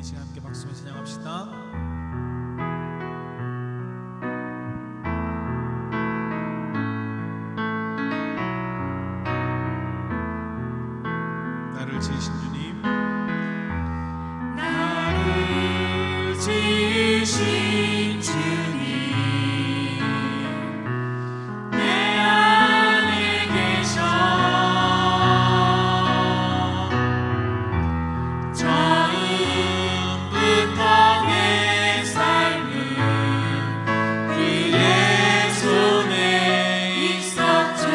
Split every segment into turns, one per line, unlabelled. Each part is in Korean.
시간 함께 박수며 찬양합시다. 나를 지으신 주님,
나를 지으신 주님, 내 안에 계셔. 처음부터 내 삶은 그의 손에 있었죠.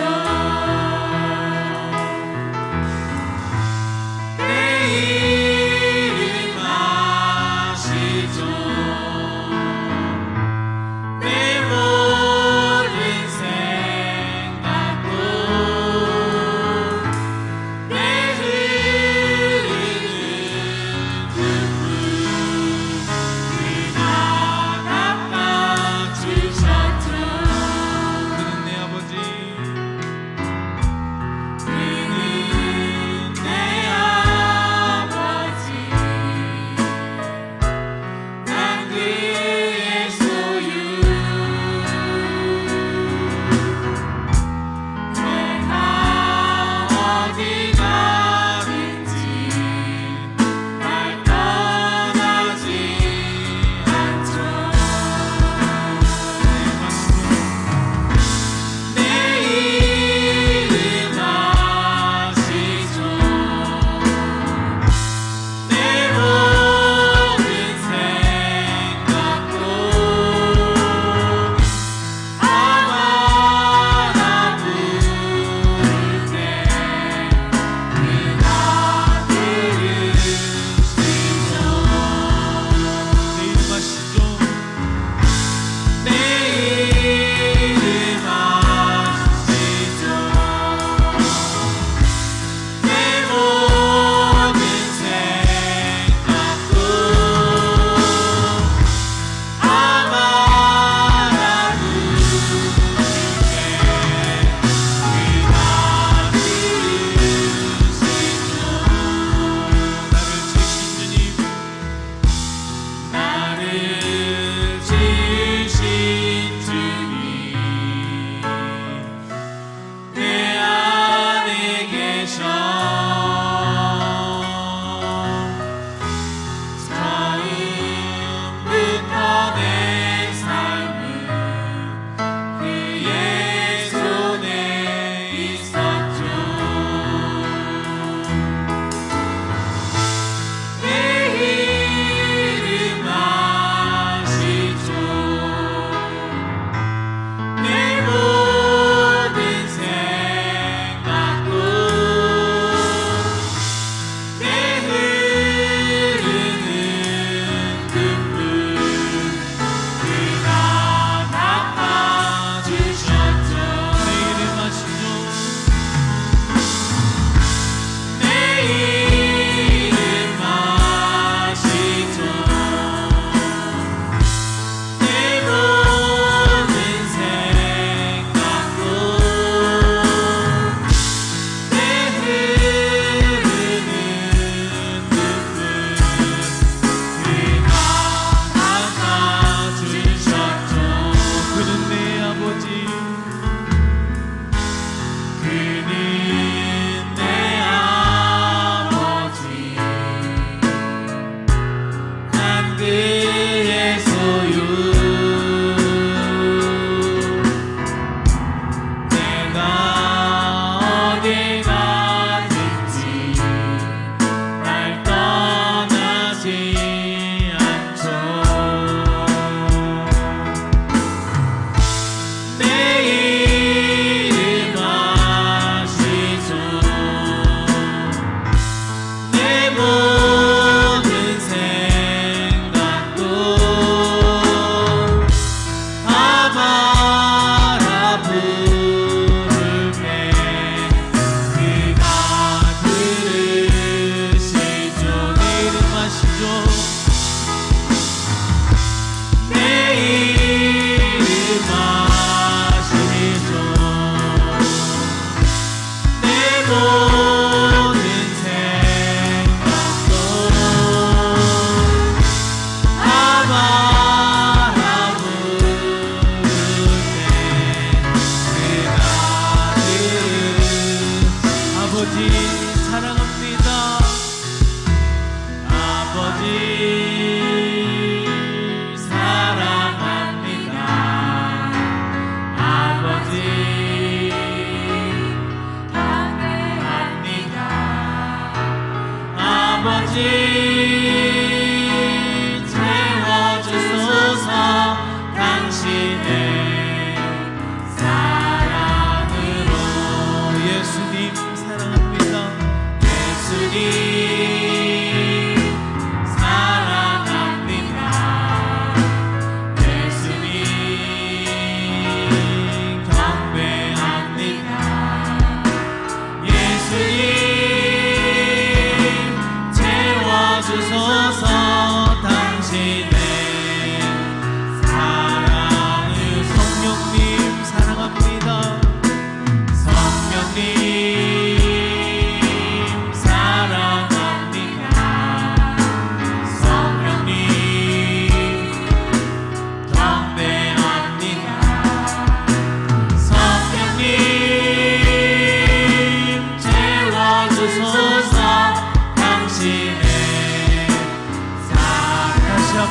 모든 생각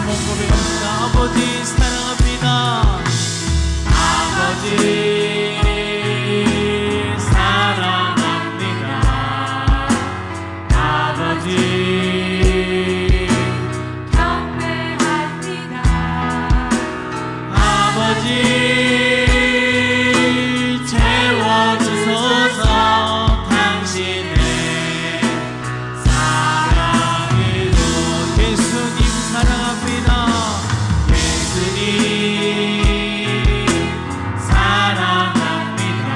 고백합시다. 아버지 사랑합니다.
아버지 사랑합니다. 아버지 경배합니다. 아버지 채워주소서. 당신의 사랑으로.
예수님 사랑합니다.
예수님 사랑합니다.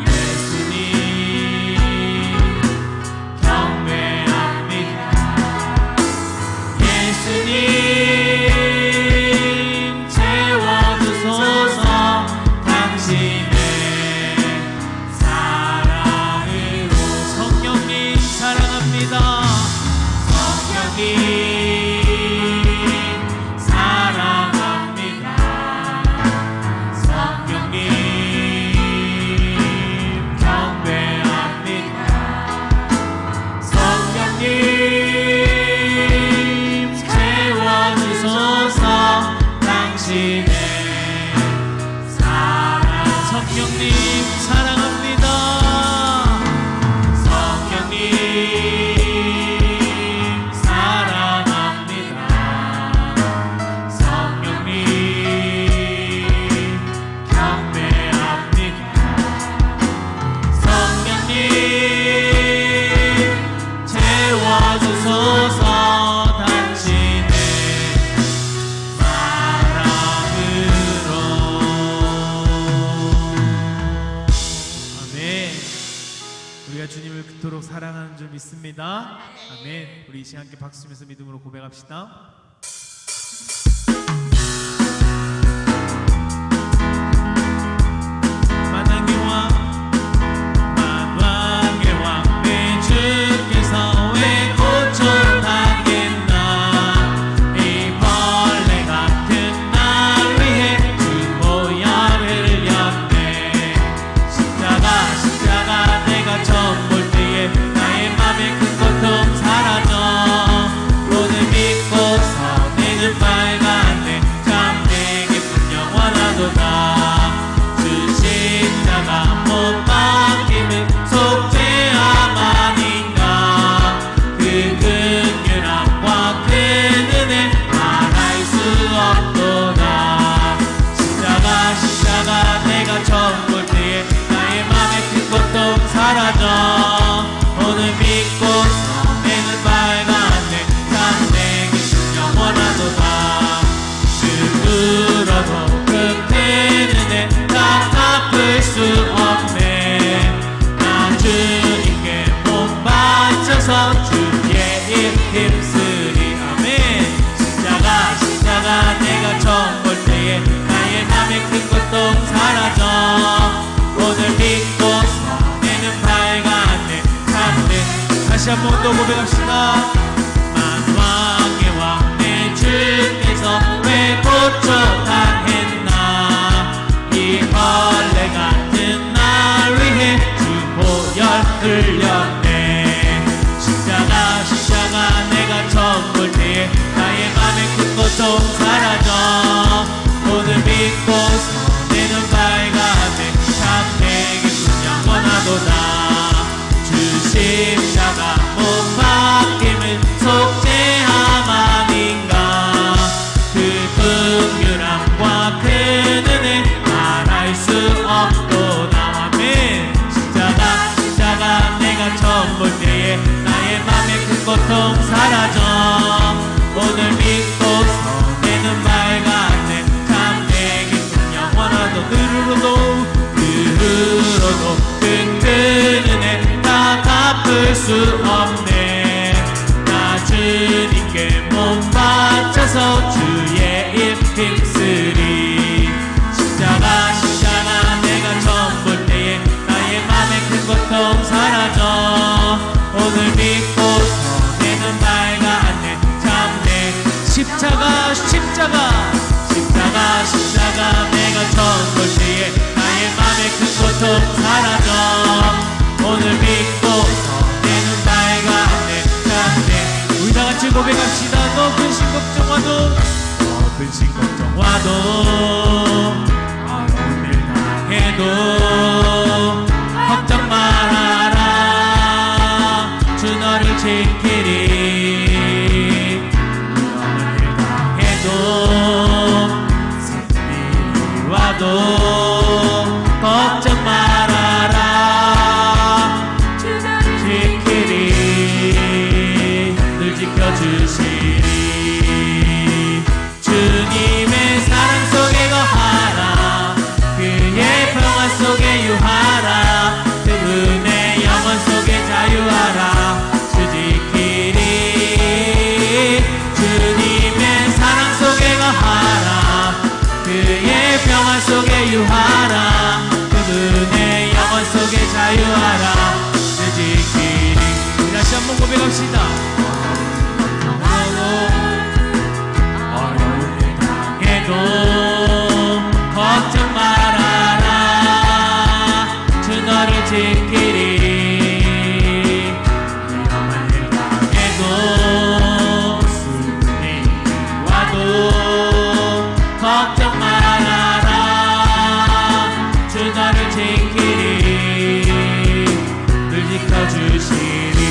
예수님 경배합니다. 예수님 채워주소서. 당신의 사랑으로.
성령님 사랑합니다.
성령님 사랑합니다. 성령님 경배합니다. 성령님 채워주소서. 당신의 사랑.
성령님 사랑합니다.
성령님 사랑합니다. 성령님 경배합니다. 성령님 채워주소서. 당신의 사랑으로.
아멘. 우리가 주님을 그토록 사랑하는 줄 믿습니다. 아멘. 우리 이 시간 함께 박수면서 믿음으로 고백합시다. 만왕의 왕, 만왕의 왕, 내 주께서 왜 고쳐당했나. 이 벌레 같은 날 위해 주 보혈 흘렸네. 십자가 내가 처음 볼 때에 나의 맘의 큰 고통 사라져. 오늘 믿고서 내는 밝았네. 참 내게 분명 원하도다. 주 십자가 못 박히면 속죄함 아닌가. 그 긍휼함과 그 은혜 말할 수 없도다. 십자가 내가 처음 볼 때에 나의 맘의 큰 고통 사라져. 오늘 믿고서 내는 밝았네. 참 내게 분명 원하도다. 늙으러도 끝내는 애 다 갚을 수 없네. 나 주님께 몸 바쳐서 주의 일 힘쓰리. 아멘. 십자가 내가 처음 볼 때에 나의 맘의 큰 고통 사라져. 오늘 믿고서 내는 밝았네. 참네. 다시 한 번 더 고백합시다. 만왕의 왕 내 주께서 왜 고쳐당했나. 이 벌레 같은 날 위해 주 보혈 흘렸네. 십자가 내가 처음 볼 때에 나의 맘의 큰 고통 사라져. 오늘 믿고서 내는 밝았네. 참 내게 분명 원하도다. 주 십자가 못 박힘은 속죄함 아닌가. 그 긍휼함과 그 은혜 말할 수 없도다. 아멘. 십자가 내가 처음 볼 때에 나의 맘의 큰 고통 사라져. 오늘 믿고서 내는 밝았네. 참 내게 분명 원하도. 느르러도 끝은 은혜 다 갚을 수 없네. 나 주님께 몸 바쳐서 주의 일 힘쓰리. 십자가 내가 처음 볼 때에 나의 맘의 큰 고통 사라져. 오늘 믿고서 내는 밝았네. 참내. 십자가 내가 처음 볼 때에 나의 맘의 큰 고통 사라져. 오늘 믿고서 내는 밝았네. 참내. 우리 다 같이 고백합시다. 너 큰 신고 와도 근심 걱정 와도 어려운 일 당해도 걱정 말아라 주 너를 지키리 위험한 일 당해도 슬픈 일이 와도 걱정 말아라 주 너를 지키리 늘 지켜주시리 주님의 사랑 속에 거하라 그의 평화 속에 유하라 그분의 영원 속에 자유하라 주 지키리 주님의 사랑 속에 거하라 그의 평화 속에 유하라 그분의 영원 속에 자유하라 주 지키리 우리 다시 한번 고백합시다 걱정 말아라 주 너를 지키리 위험한 일 당해도 슬픈 일이 와도 걱정 말아라 주 너를 지키리 늘 지켜주시리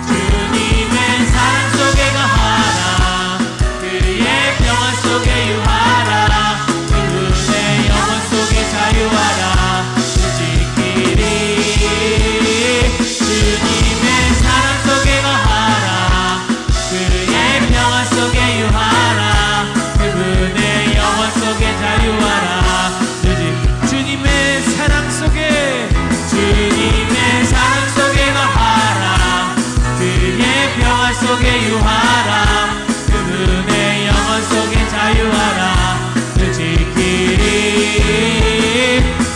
주님의 사랑 속에 거하라 그의 평화 속에 유하라 그분의 영원 속에 자유하라 주 지키리 주님의 사랑 속에 거하라 그의 평화 속에 유하라 그분의 영원 속에 자유하라 주님의 사랑 속에 주님의 사랑 속에 거하라 그의 평화 속에 유하라 그분의 영원 속에 자유하라 늘 지키리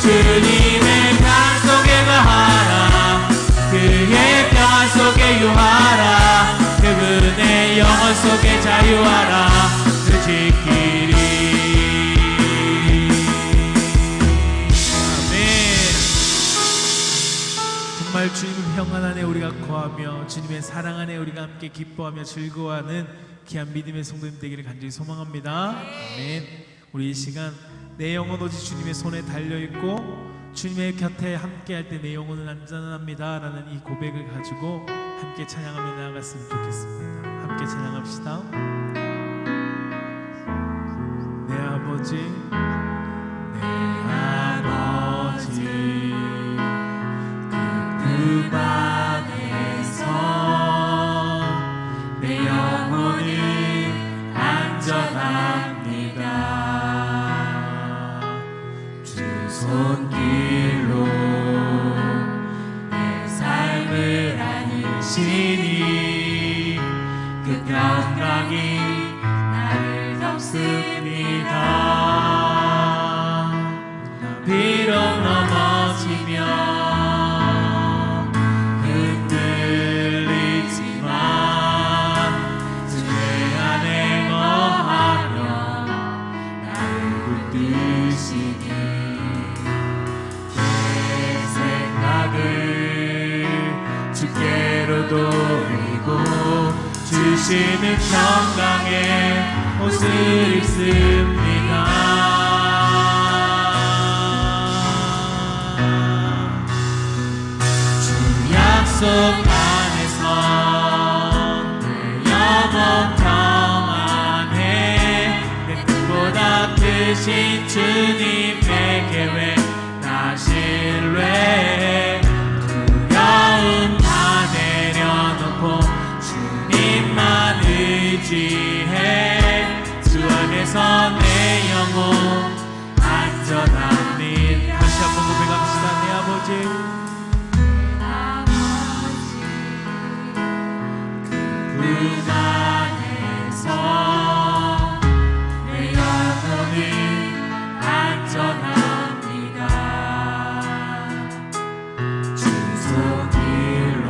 주님의 사랑 속에 거하라 그의 평화 속에 유하라 그분의 영원 속에 자유하라 늘 지키리 아멘 정말 주님의 평안 안에 우리가 거하며 주님의 사랑 안에 우리가 함께 기뻐하며 즐거워하는 귀한 믿음의 성도님 되기를 간절히 소망합니다. 아멘. 우리 이 시간 내 영혼 오직 주님의 손에 달려있고 주님의 곁에 함께할 때 내 영혼은 안전합니다 라는 이 고백을 가지고 함께 찬양하며 나아갔으면 좋겠습니다. 함께 찬양합시다. 내 아버지 내 아버지 그 안에서 내 영혼은 안전합니다. 주 손길로 내 삶을 안으시니 그 평강이 나를 덮습니다. 비록 넘어지면 돌리고 주시는 평강의 옷을 입습니다. 주 약속 안에서 내 영혼 평안해 내 뜻보다 크신 주님의 계획 나 신뢰해 주님만 의지해 주 안에서 내 영혼 안전합니다. 다시 한번 고백합시다. 내 아버지 그 안에서 내 영혼은 안전합니다. 주 손길로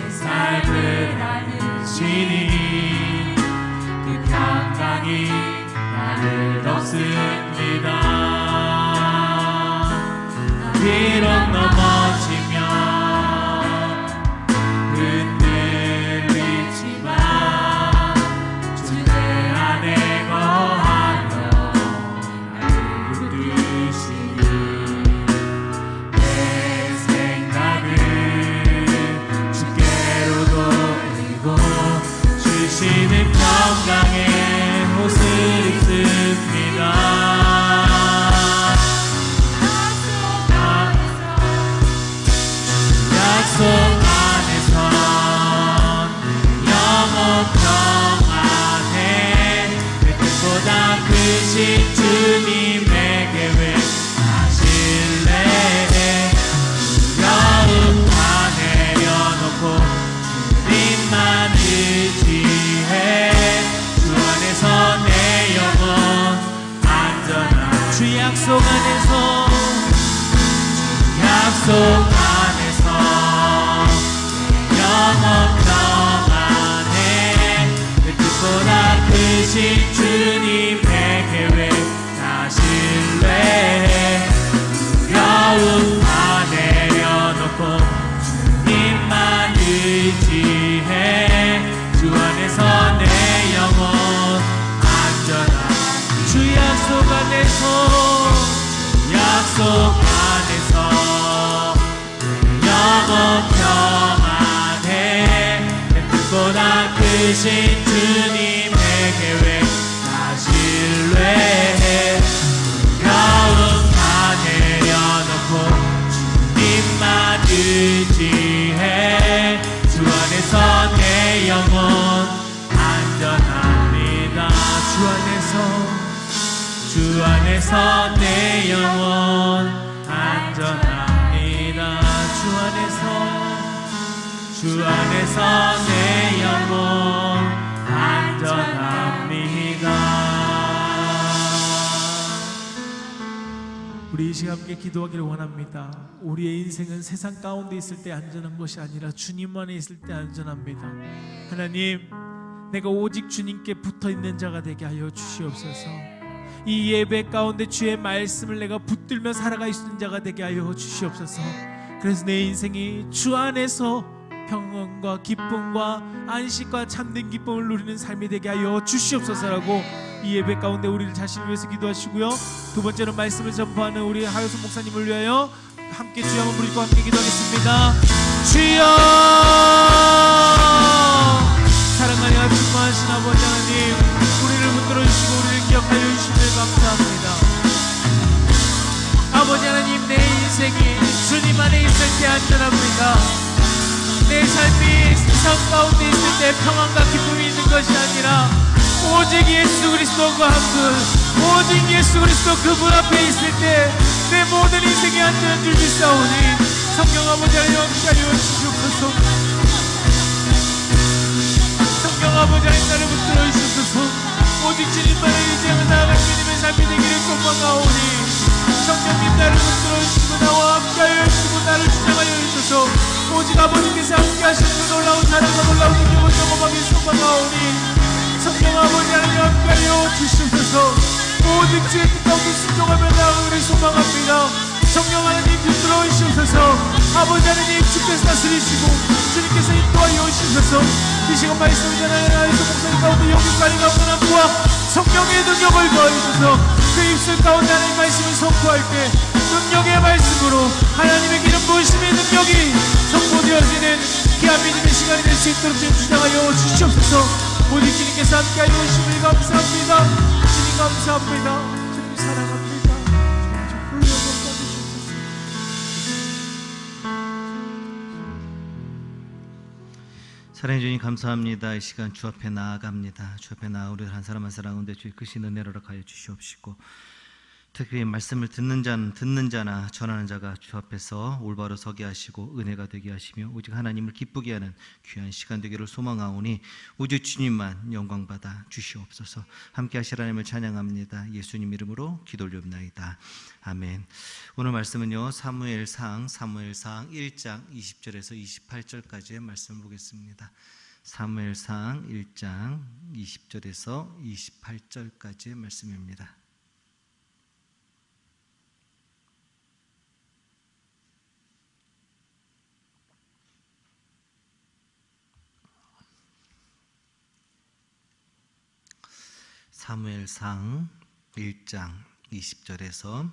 삶을 안으시니 그 평강이 나를 덮습니다. 비록 넘어지면 흔들리지만
의지해 주 안에서 내 영혼 안전한 주 약속 안에서 약속 안에서 영원 평안해 그 뜻보다 크신 주님의 계획 다 신뢰해 두려움 다 내려놓고 주님만 의지해 주 안에서 내 영혼 안전한 주 약속 안에서 약속 안에서 영원 평안해 내 뜻보다 크신 주님의 계획 다 신뢰해 두려움 다 내려놓고 주님만 의지해 주 안에서 내 영혼 안전합니다 주 안에서 내 영혼 안전합니다 주 안에서 내 영혼 안전합니다.
우리 이 시간 함께 기도하기를 원합니다. 우리의 인생은 세상 가운데 있을 때 안전한 것이 아니라 주님 안에 있을 때 안전합니다. 하나님, 내가 오직 주님께 붙어있는 자가 되게 하여 주시옵소서. 이 예배 가운데 주의 말씀을 내가 붙들며 살아갈 수 있는 자가 되게 하여 주시옵소서. 그래서 내 인생이 주 안에서 평안과 기쁨과 안식과 참된 기쁨을 누리는 삶이 되게 하여 주시옵소서라고 이 예배 가운데 우리를 자신을 위해서 기도하시고요. 두 번째는 말씀을 전파하는 우리 하효수 목사님을 위하여 함께 주여 한번 부르고 함께 기도하겠습니다. 주여, 사랑하여 충만하신 아버지 하나님, 우리를 붙들어 주시고 우리를 기억하여 주심을 감사합니다. 아버지 하나님, 내 인생이 주님 안에 있을 때 안전합니다. 내 삶이 세상 가운데 있을 때 평안과 기쁨이 있는 것이 아니라 오직 예수 그리스도과 한분, 오직 예수 그리스도 그분 앞에 있을 때 내 모든 인생이 안전한 줄 믿사오니 성령 아버지 하나님 함께하여 주시옵소서. 성령 아버지 하나님 나를 붙들어 주시옵소서. 오직 주님만을 의지하며 나아갈 믿음의 삶이 되기를 소망하오니 성령님 나를 붙들어 주시고 나와 함께하여 주시고 나를 주장하여 주소서. 오직 아버지께서 함께하시는 그 놀라운 사랑과 놀라운 능력을 경험하기 소망하오니 성령 아버지 하나님 함께하여 주시옵소서. 모든 주의 뜻 가운데 순종하며 나아가기를 소망합니다. 성령 하나님 붙들어 주시옵소서. 아버지 하나님 주께서 다스리시고 주님께서 인도하여 주시옵소서. 이 시간 말씀을 전하는 하나님의 목소리 가운데 영육간이 가운데 부와 성령의 능력을 더해주셔서 그 입술 가운데 하나님 말씀을 선포할 때 능력의 말씀으로 하나님의 기름 부으심의 능력이 선포되어지는 귀한 믿음의 시간이 될 수 있도록 주님 주장하여 주시옵소서. 오직 주님께서 함께하여 주심을 감사합니다. 주님 감사합니다. 주님 사랑합니다. 주님 불러주옵소서.
사랑해 주님 감사합니다. 이 시간 주 앞에 나아갑니다. 주 앞에 나아 우리 한 사람 한 사람 가운데 주의 크신 은혜로 하여 주시옵시고 특히 말씀을 듣는 자나 전하는 자가 주 앞에서 올바로 서게 하시고 은혜가 되게 하시며 오직 하나님을 기쁘게 하는 귀한 시간 되기를 소망하오니 오직 주님만 영광받아 주시옵소서. 함께 하실 하나님을 찬양합니다. 예수님 이름으로 기도 올려옵나이다. 아멘. 오늘 말씀은요 사무엘상 1장 20절에서 28절까지의 말씀을 보겠습니다. 사무엘상 1장 20절에서 28절까지의 말씀입니다. 사무엘상 1장 20절에서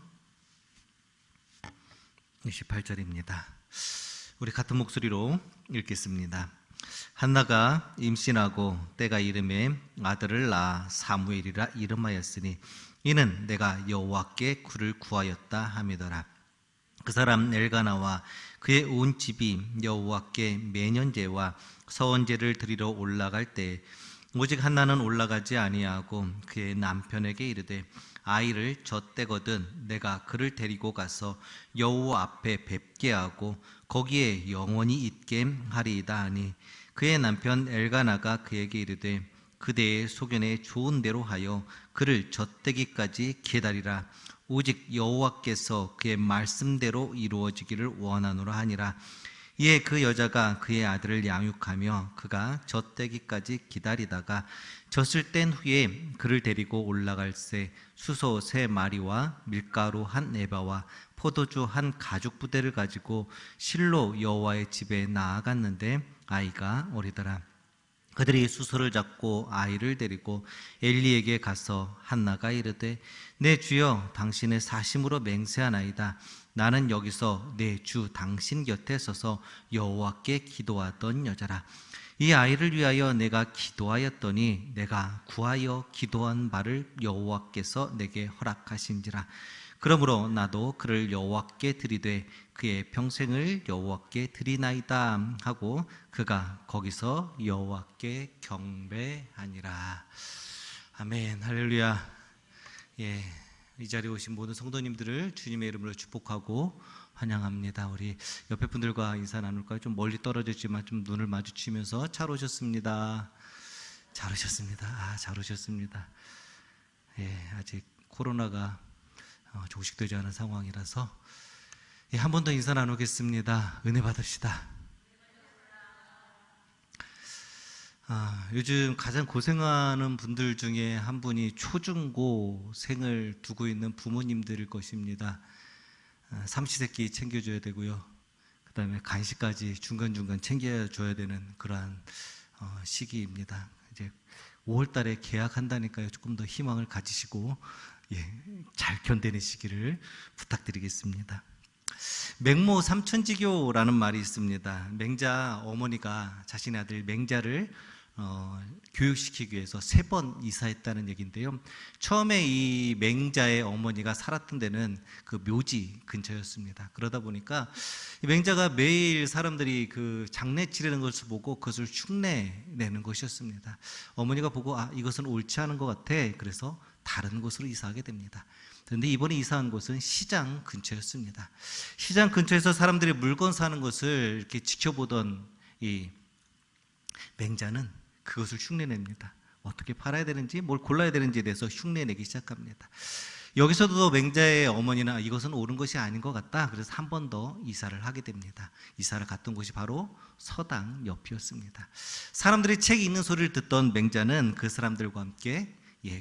28절입니다. 우리 같은 목소리로 읽겠습니다. 한나가 임신하고 때가 이름에 아들을 낳아 사무엘이라 이름하였으니 이는 내가 여호와께 그를 구하였다 함이더라. 그 사람 엘가나와 그의 온 집이 여호와께 매년제와 서원제를 드리러 올라갈 때 오직 한나는 올라가지 아니하고 그의 남편에게 이르되 아이를 젖대거든 내가 그를 데리고 가서 여호와 앞에 뵙게 하고 거기에 영원히 있게 하리이다 하니 그의 남편 엘가나가 그에게 이르되 그대의 소견에 좋은 대로 하여 그를 젖되기까지 기다리라. 오직 여호와께서 그의 말씀대로 이루어지기를 원하노라 하니라. 이에 그 여자가 그의 아들을 양육하며 그가 젖되기까지 기다리다가 젖을 뗀 후에 그를 데리고 올라갈새 수소 3마리와 밀가루 1에바와 포도주 1가죽부대를 가지고 실로 여호와의 집에 나아갔는데 아이가 어리더라. 그들이 수소를 잡고 아이를 데리고 엘리에게 가서 한나가 이르되 내 주여 당신의 사심으로 맹세하나이다. 나는 여기서 내 주 당신 곁에 서서 여호와께 기도하던 여자라. 이 아이를 위하여 내가 기도하였더니 내가 구하여 기도한 바를 여호와께서 내게 허락하신지라. 그러므로 나도 그를 여호와께 드리되 그의 평생을 여호와께 드리나이다 하고 그가 거기서 여호와께 경배하니라. 아멘. 할렐루야. 이 자리에 오신 모든 성도님들을 주님의 이름으로 축복하고 환영합니다. 우리 옆에 분들과 인사 나눌까요? 좀 멀리 떨어졌지만 좀 눈을 마주치면서 잘 오셨습니다. 잘 오셨습니다. 잘 오셨습니다. 아직 코로나가 종식되지 않은 상황이라서 한 번 더 인사 나누겠습니다. 은혜 받읍시다. 요즘 가장 고생하는 분들 중에 한 분이 초중고생을 두고 있는 부모님들일 것입니다. 삼시세끼 챙겨줘야 되고요. 그 다음에 간식까지 중간중간 챙겨줘야 되는 그러한 시기입니다. 이제 5월 달에 계약한다니까요. 조금 더 희망을 가지시고 잘 견뎌내시기를 부탁드리겠습니다. 맹모 삼천지교라는 말이 있습니다. 맹자 어머니가 자신의 아들 맹자를 교육시키기 위해서 3번 이사했다는 얘기인데요. 처음에 이 맹자의 어머니가 살았던 데는 그 묘지 근처였습니다. 그러다 보니까 이 맹자가 매일 사람들이 그 장례 치르는 것을 보고 그것을 흉내내는 것이었습니다. 어머니가 보고 이것은 옳지 않은 것 같아. 그래서 다른 곳으로 이사하게 됩니다. 그런데 이번에 이사한 곳은 시장 근처였습니다. 시장 근처에서 사람들이 물건 사는 것을 이렇게 지켜보던 이 맹자는 그것을 흉내냅니다. 어떻게 팔아야 되는지, 뭘 골라야 되는지에 대해서 흉내내기 시작합니다. 여기서도 맹자의 어머니는 이것은 옳은 것이 아닌 것 같다. 그래서 한 번 더 이사를 하게 됩니다. 이사를 갔던 곳이 바로 서당 옆이었습니다. 사람들이 책 읽는 소리를 듣던 맹자는 그 사람들과 함께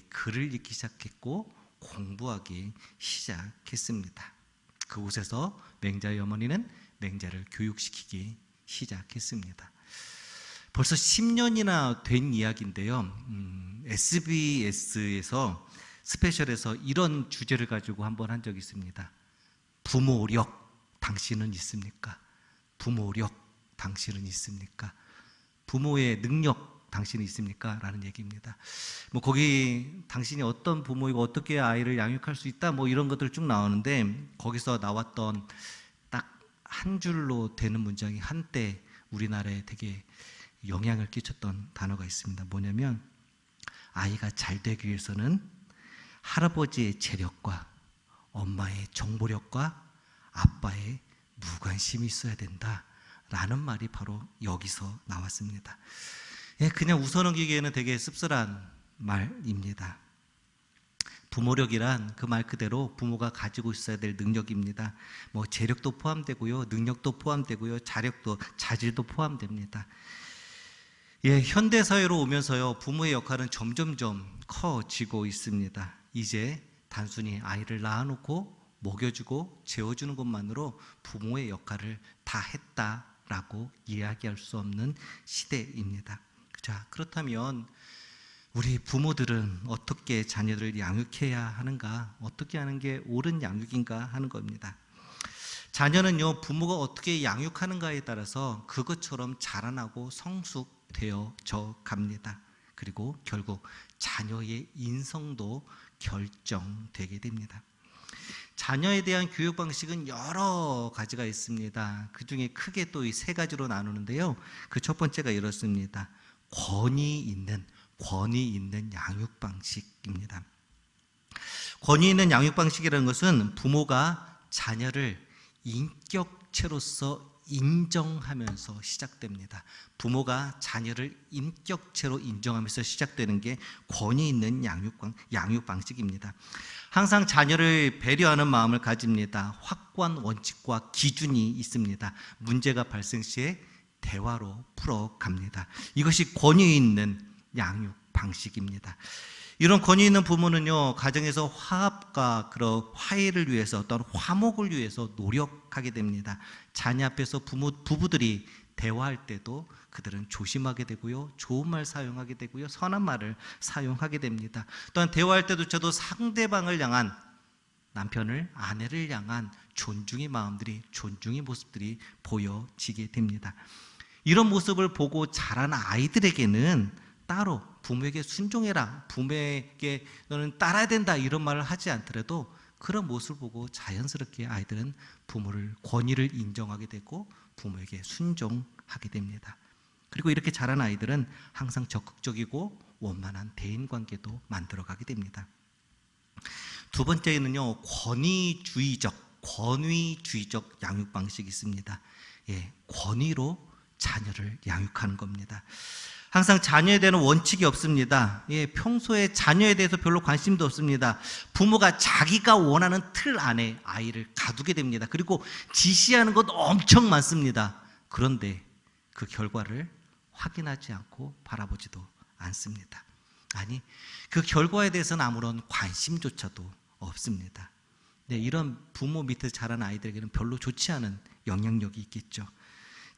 글을 읽기 시작했고 공부하기 시작했습니다. 그곳에서 맹자의 어머니는 맹자를 교육시키기 시작했습니다. 벌써 10년이나 된 이야기인데요. SBS에서 스페셜에서 이런 주제를 가지고 한번 한 적이 있습니다. 부모력 당신은 있습니까? 부모력 당신은 있습니까? 부모의 능력 당신이 있습니까? 라는 얘기입니다. 거기 당신이 어떤 부모이고 어떻게 아이를 양육할 수 있다 이런 것들 쭉 나오는데 거기서 나왔던 딱 한 줄로 되는 문장이 한때 우리나라에 되게 영향을 끼쳤던 단어가 있습니다. 뭐냐면 아이가 잘 되기 위해서는 할아버지의 재력과 엄마의 정보력과 아빠의 무관심이 있어야 된다라는 말이 바로 여기서 나왔습니다. 그냥 웃어넘기기에는 되게 씁쓸한 말입니다. 부모력이란 그 말 그대로 부모가 가지고 있어야 될 능력입니다. 재력도 포함되고요, 능력도 포함되고요, 자질도 포함됩니다. 현대 사회로 오면서요, 부모의 역할은 점점점 커지고 있습니다. 이제 단순히 아이를 낳아놓고 먹여주고 재워주는 것만으로 부모의 역할을 다 했다라고 이야기할 수 없는 시대입니다. 자, 그렇다면 우리 부모들은 어떻게 자녀들을 양육해야 하는가, 어떻게 하는 게 옳은 양육인가 하는 겁니다. 자녀는요, 부모가 어떻게 양육하는가에 따라서 그것처럼 자라나고 성숙되어져 갑니다. 그리고 결국 자녀의 인성도 결정되게 됩니다. 자녀에 대한 교육 방식은 여러 가지가 있습니다. 그 중에 크게 또 이 3가지로 나누는데요. 그 첫 번째가 이렇습니다. 권위 있는 양육 방식입니다. 권위 있는 양육 방식이라는 것은 부모가 자녀를 인격체로서 인정하면서 시작됩니다. 부모가 자녀를 인격체로 인정하면서 시작되는 게 권위 있는 양육 방식입니다. 항상 자녀를 배려하는 마음을 가집니다. 확고한 원칙과 기준이 있습니다. 문제가 발생 시에 대화로 풀어갑니다. 이것이 권위 있는 양육 방식입니다. 이런 권위 있는 부모는요, 가정에서 화합과 그런 화해를 위해서, 어떤 화목을 위해서 노력하게 됩니다. 자녀 앞에서 부부들이 대화할 때도 그들은 조심하게 되고요, 좋은 말 사용하게 되고요, 선한 말을 사용하게 됩니다. 또한 대화할 때도 저도 상대방을 향한, 남편을, 아내를 향한 존중의 마음들이, 존중의 모습들이 보여지게 됩니다. 이런 모습을 보고 자란 아이들에게는 따로 부모에게 순종해라, 부모에게 너는 따라야 된다, 이런 말을 하지 않더라도 그런 모습을 보고 자연스럽게 아이들은 부모를, 권위를 인정하게 되고 부모에게 순종하게 됩니다. 그리고 이렇게 자란 아이들은 항상 적극적이고 원만한 대인관계도 만들어가게 됩니다. 두 번째는요, 권위주의적 양육 방식이 있습니다. 권위로 자녀를 양육하는 겁니다. 항상 자녀에 대한 원칙이 없습니다. 평소에 자녀에 대해서 별로 관심도 없습니다. 부모가 자기가 원하는 틀 안에 아이를 가두게 됩니다. 그리고 지시하는 것 엄청 많습니다. 그런데 그 결과를 확인하지 않고 바라보지도 않습니다. 아니, 그 결과에 대해서는 아무런 관심조차도 없습니다. 이런 부모 밑에 자란 아이들에게는 별로 좋지 않은 영향력이 있겠죠.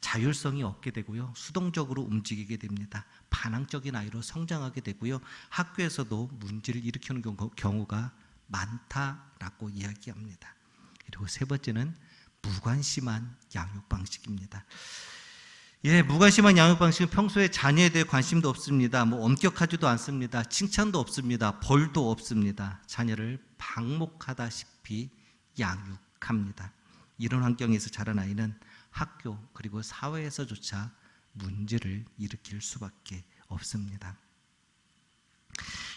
자율성이 없게 되고요, 수동적으로 움직이게 됩니다. 반항적인 아이로 성장하게 되고요, 학교에서도 문제를 일으키는 경우가 많다라고 이야기합니다. 그리고 세 번째는 무관심한 양육 방식입니다. 무관심한 양육 방식은 평소에 자녀에 대해 관심도 없습니다. 엄격하지도 않습니다. 칭찬도 없습니다. 벌도 없습니다. 자녀를 방목하다시피 양육합니다. 이런 환경에서 자란 아이는 학교 그리고 사회에서조차 문제를 일으킬 수밖에 없습니다.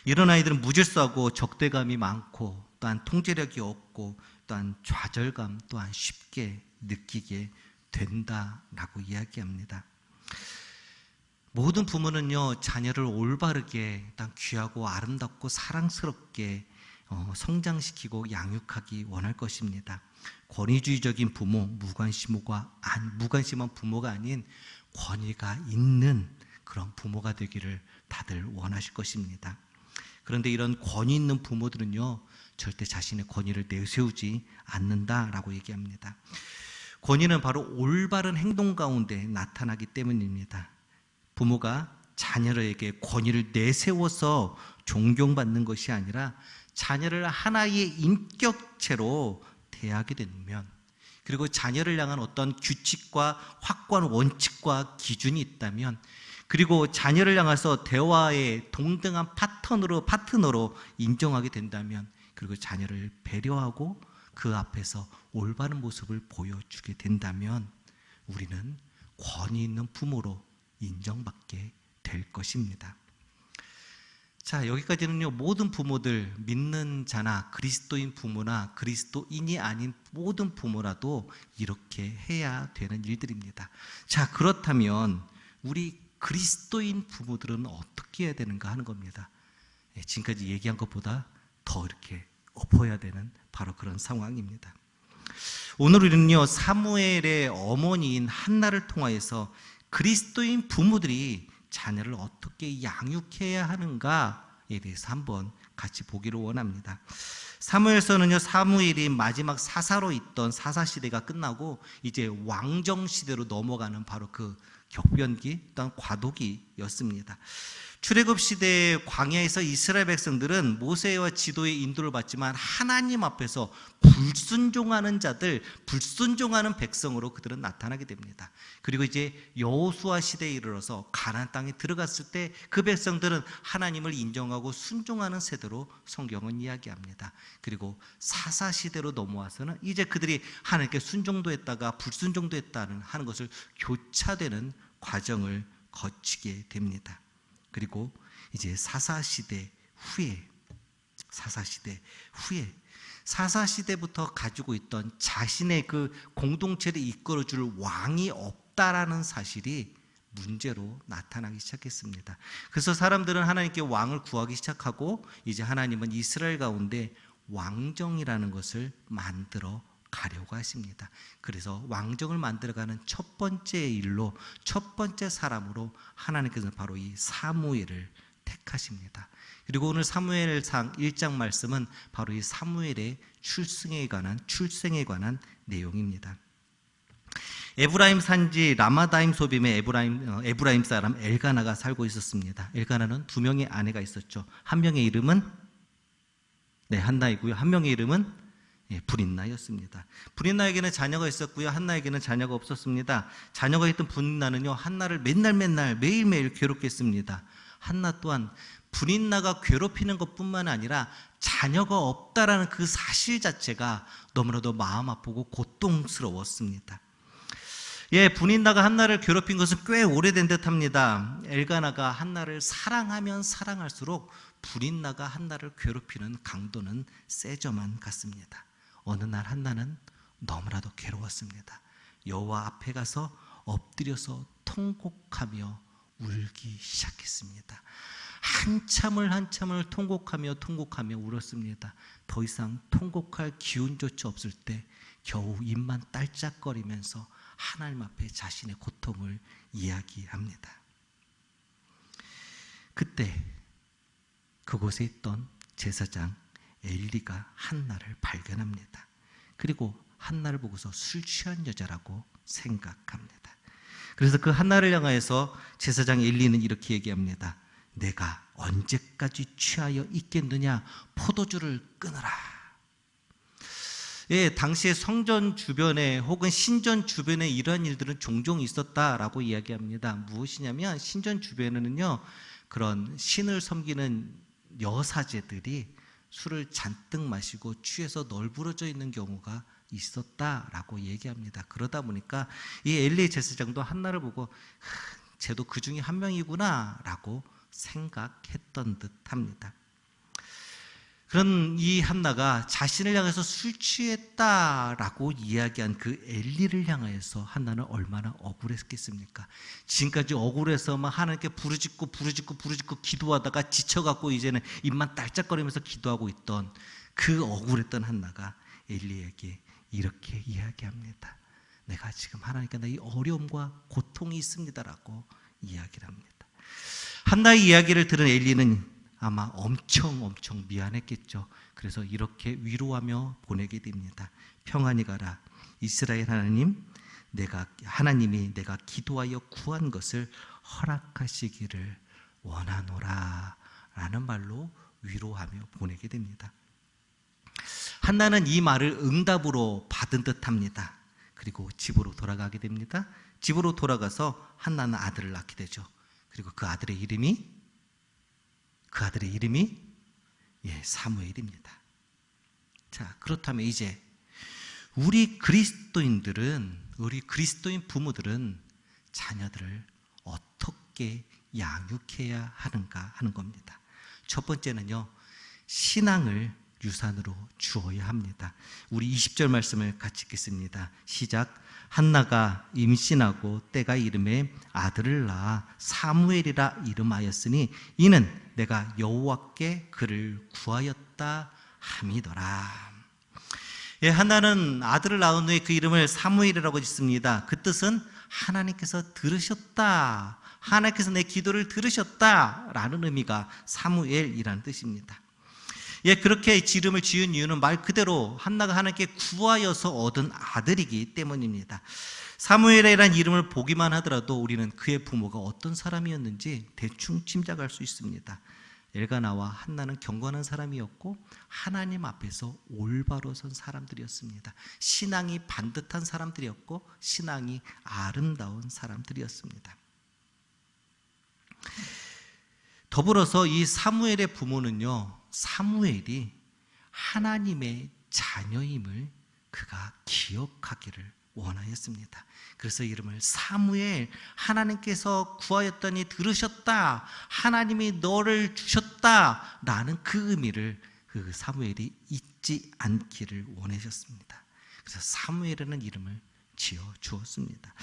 이런 아이들은 무질서하고 적대감이 많고, 또한 통제력이 없고, 또한 좌절감 또한 쉽게 느끼게 된다라고 이야기합니다. 모든 부모는요, 자녀를 올바르게, 일단 귀하고 아름답고 사랑스럽게 성장시키고 양육하기 원할 것입니다. 권위주의적인 부모, 무관심한 부모가 아닌 권위가 있는 그런 부모가 되기를 다들 원하실 것입니다. 그런데 이런 권위 있는 부모들은요, 절대 자신의 권위를 내세우지 않는다라고 얘기합니다. 권위는 바로 올바른 행동 가운데 나타나기 때문입니다. 부모가 자녀에게 권위를 내세워서 존경받는 것이 아니라 자녀를 하나의 인격체로 대하게 되면, 그리고 자녀를 향한 어떤 규칙과 확고한 원칙과 기준이 있다면, 그리고 자녀를 향해서 대화의 동등한 파트너로 인정하게 된다면, 그리고 자녀를 배려하고 그 앞에서 올바른 모습을 보여주게 된다면 우리는 권위 있는 부모로 인정받게 될 것입니다. 자, 여기까지는요, 모든 부모들, 믿는 자나 그리스도인 부모나 그리스도인이 아닌 모든 부모라도 이렇게 해야 되는 일들입니다. 자, 그렇다면 우리 그리스도인 부모들은 어떻게 해야 되는가 하는 겁니다. 지금까지 얘기한 것보다 더 이렇게 엎어야 되는 바로 그런 상황입니다. 오늘 우리는요, 사무엘의 어머니인 한나를 통하여서 그리스도인 부모들이 자녀를 어떻게 양육해야 하는가에 대해서 한번 같이 보기를 원합니다. 사무엘서는요, 사무엘이 마지막 사사로 있던 사사시대가 끝나고 이제 왕정시대로 넘어가는 바로 그 격변기, 또한 과도기였습니다. 출애굽 시대의 광야에서 이스라엘 백성들은 모세와 지도의 인도를 받지만 하나님 앞에서 불순종하는 자들, 불순종하는 백성으로 그들은 나타나게 됩니다. 그리고 이제 여호수아 시대에 이르러서 가나안 땅에 들어갔을 때 그 백성들은 하나님을 인정하고 순종하는 세대로 성경은 이야기합니다. 그리고 사사 시대로 넘어와서는 이제 그들이 하나님께 순종도 했다가 불순종도 했다는 하는 것을 교차되는 과정을 거치게 됩니다. 그리고 이제 사사시대 후에 사사시대부터 가지고 있던 자신의 그 공동체를 이끌어줄 왕이 없다라는 사실이 문제로 나타나기 시작했습니다. 그래서 사람들은 하나님께 왕을 구하기 시작하고 이제 하나님은 이스라엘 가운데 왕정이라는 것을 만들어 가려고 하십니다. 그래서 왕정을 만들어가는 첫 번째 일로, 첫 번째 사람으로 하나님께서는 바로 이 사무엘을 택하십니다. 그리고 오늘 사무엘상 1장 말씀은 바로 이 사무엘의 출생에 관한 내용입니다. 에브라임 산지 라마다임 소빔에 에브라임 사람 엘가나가 살고 있었습니다. 엘가나는 두 명의 아내가 있었죠. 한 명의 이름은 한나이고요. 한 명의 이름은 브린나였습니다. 브린나에게는 자녀가 있었고요. 한나에게는 자녀가 없었습니다. 자녀가 있던 브린나는요, 한나를 매일매일 괴롭게 했습니다. 한나 또한 브린나가 괴롭히는 것뿐만 아니라 자녀가 없다라는 그 사실 자체가 너무나도 마음 아프고 고통스러웠습니다. 브린나가 한나를 괴롭힌 것은 꽤 오래된 듯합니다. 엘가나가 한나를 사랑하면 사랑할수록 브린나가 한나를 괴롭히는 강도는 세져만 갔습니다. 어느 날 한나는 너무나도 괴로웠습니다. 여호와 앞에 가서 엎드려서 통곡하며 울기 시작했습니다. 한참을 통곡하며 울었습니다. 더 이상 통곡할 기운조차 없을 때 겨우 입만 딸짝거리면서 하나님 앞에 자신의 고통을 이야기합니다. 그때 그곳에 있던 제사장 엘리가 한나를 발견합니다. 그리고 한나를 보고서 술 취한 여자라고 생각합니다. 그래서 그 한나를 향하여서 제사장 엘리는 이렇게 얘기합니다. 내가 언제까지 취하여 있겠느냐? 포도주를 끊으라. 당시에 성전 주변에 혹은 신전 주변에 이러한 일들은 종종 있었다라고 이야기합니다. 무엇이냐면 신전 주변에는요, 그런 신을 섬기는 여사제들이 술을 잔뜩 마시고 취해서 널브러져 있는 경우가 있었다라고 얘기합니다. 그러다 보니까 이 엘리 제사장도 한나를 보고 쟤도 그 중에 한 명이구나 라고 생각했던 듯합니다. 그런 이 한나가 자신을 향해서 술 취했다라고 이야기한 그 엘리를 향해서 한나는 얼마나 억울했겠습니까? 지금까지 억울해서 막 하나님께 부르짖고 기도하다가 지쳐갖고 이제는 입만 딸짝거리면서 기도하고 있던 그 억울했던 한나가 엘리에게 이렇게 이야기합니다. 내가 지금 하나님께 이 어려움과 고통이 있습니다라고 이야기를 합니다. 한나의 이야기를 들은 엘리는 아마 엄청 미안했겠죠. 그래서 이렇게 위로하며 보내게 됩니다. 평안히 가라. 이스라엘 하나님이 내가 기도하여 구한 것을 허락하시기를 원하노라 라는 말로 위로하며 보내게 됩니다. 한나는 이 말을 응답으로 받은 듯합니다. 그리고 집으로 돌아가게 됩니다. 집으로 돌아가서 한나는 아들을 낳게 되죠. 그리고 그 아들의 이름이 사무엘입니다. 자, 그렇다면 이제 우리 그리스도인 부모들은 자녀들을 어떻게 양육해야 하는가 하는 겁니다. 첫 번째는요, 신앙을 유산으로 주어야 합니다. 우리 20절 말씀을 같이 읽겠습니다. 시작. 한나가 임신하고 때가 이름에 아들을 낳아 사무엘이라 이름하였으니 이는 내가 여호와께 그를 구하였다 함이더라. 한나는 아들을 낳은 후에 그 이름을 사무엘이라고 짓습니다. 그 뜻은 하나님께서 들으셨다, 하나님께서 내 기도를 들으셨다라는 의미가 사무엘이라는 뜻입니다. 그렇게 이름을 지은 이유는 말 그대로 한나가 하나님께 구하여서 얻은 아들이기 때문입니다. 사무엘이라는 이름을 보기만 하더라도 우리는 그의 부모가 어떤 사람이었는지 대충 짐작할 수 있습니다. 엘가나와 한나는 경건한 사람이었고 하나님 앞에서 올바로 선 사람들이었습니다. 신앙이 반듯한 사람들이었고 신앙이 아름다운 사람들이었습니다. 더불어서 이 사무엘의 부모는요, 사무엘이 하나님의 자녀임을 그가 기억하기를 원하였습니다. 그래서 이름을 사무엘, 하나님께서 구하였더니 들으셨다, 하나님이 너를 주셨다 라는 그 의미를 그 사무엘이 잊지 않기를 원하셨습니다. 그래서 사무엘이라는 이름을 지어 주었습니다.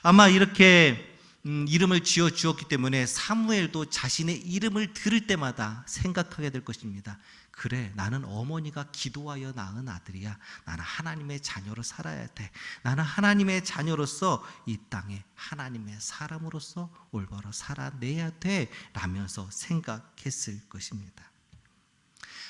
아마 이렇게 이름을 지어 주었기 때문에 사무엘도 자신의 이름을 들을 때마다 생각하게 될 것입니다. 그래, 나는 어머니가 기도하여 낳은 아들이야. 나는 하나님의 자녀로 살아야 돼. 나는 하나님의 자녀로서 이 땅에 하나님의 사람으로서 올바로 살아내야 돼 라면서 생각했을 것입니다.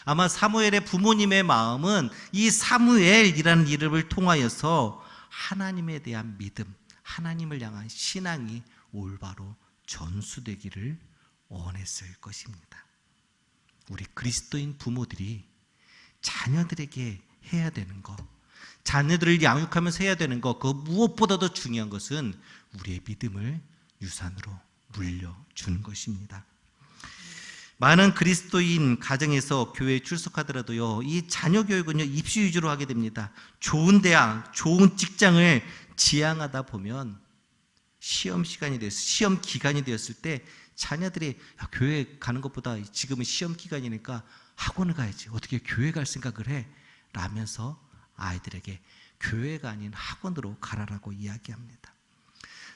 아마 사무엘의 부모님의 마음은 이 사무엘이라는 이름을 통하여서 하나님에 대한 믿음, 하나님을 향한 신앙이 올바로 전수되기를 원했을 것입니다. 우리 그리스도인 부모들이 자녀들에게 해야 되는 것, 자녀들을 양육하면서 해야 되는 것, 그 무엇보다도 중요한 것은 우리의 믿음을 유산으로 물려주는 것입니다. 많은 그리스도인 가정에서 교회에 출석하더라도요, 이 자녀 교육은요, 입시 위주로 하게 됩니다. 좋은 대학, 좋은 직장을 지향하다 보면 시험 기간이 되었을 때 자녀들이 교회 가는 것보다 지금은 시험 기간이니까 학원을 가야지, 어떻게 교회 갈 생각을 해? 라면서 아이들에게 교회가 아닌 학원으로 가라라고 이야기합니다.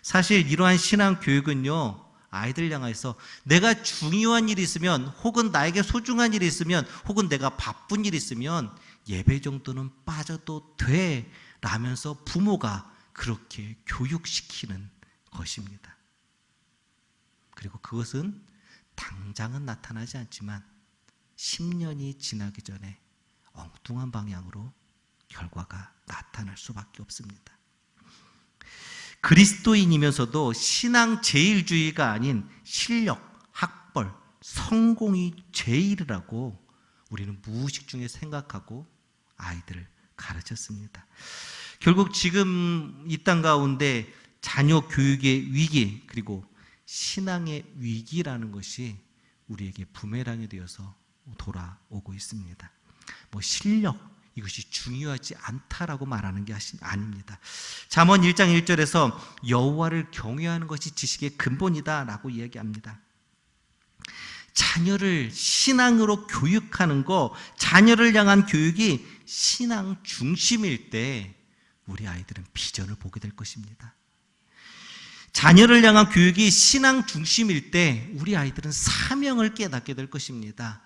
사실 이러한 신앙 교육은요, 아이들 향해서 내가 중요한 일이 있으면, 혹은 나에게 소중한 일이 있으면, 혹은 내가 바쁜 일이 있으면 예배 정도는 빠져도 돼 라면서 부모가 그렇게 교육시키는 것입니다. 그리고 그것은 당장은 나타나지 않지만 10년이 지나기 전에 엉뚱한 방향으로 결과가 나타날 수밖에 없습니다. 그리스도인이면서도 신앙 제일주의가 아닌 실력, 학벌, 성공이 제일이라고 우리는 무의식 중에 생각하고 아이들을 가르쳤습니다. 결국 지금 이 땅 가운데 자녀 교육의 위기, 그리고 신앙의 위기라는 것이 우리에게 부메랑이 되어서 돌아오고 있습니다. 실력, 이것이 중요하지 않다라고 말하는 게 아닙니다. 잠언 1장 1절에서 여호와를 경외하는 것이 지식의 근본이다 라고 이야기합니다. 자녀를 신앙으로 교육하는 것, 자녀를 향한 교육이 신앙 중심일 때 우리 아이들은 비전을 보게 될 것입니다. 자녀를 향한 교육이 신앙 중심일 때 우리 아이들은 사명을 깨닫게 될 것입니다.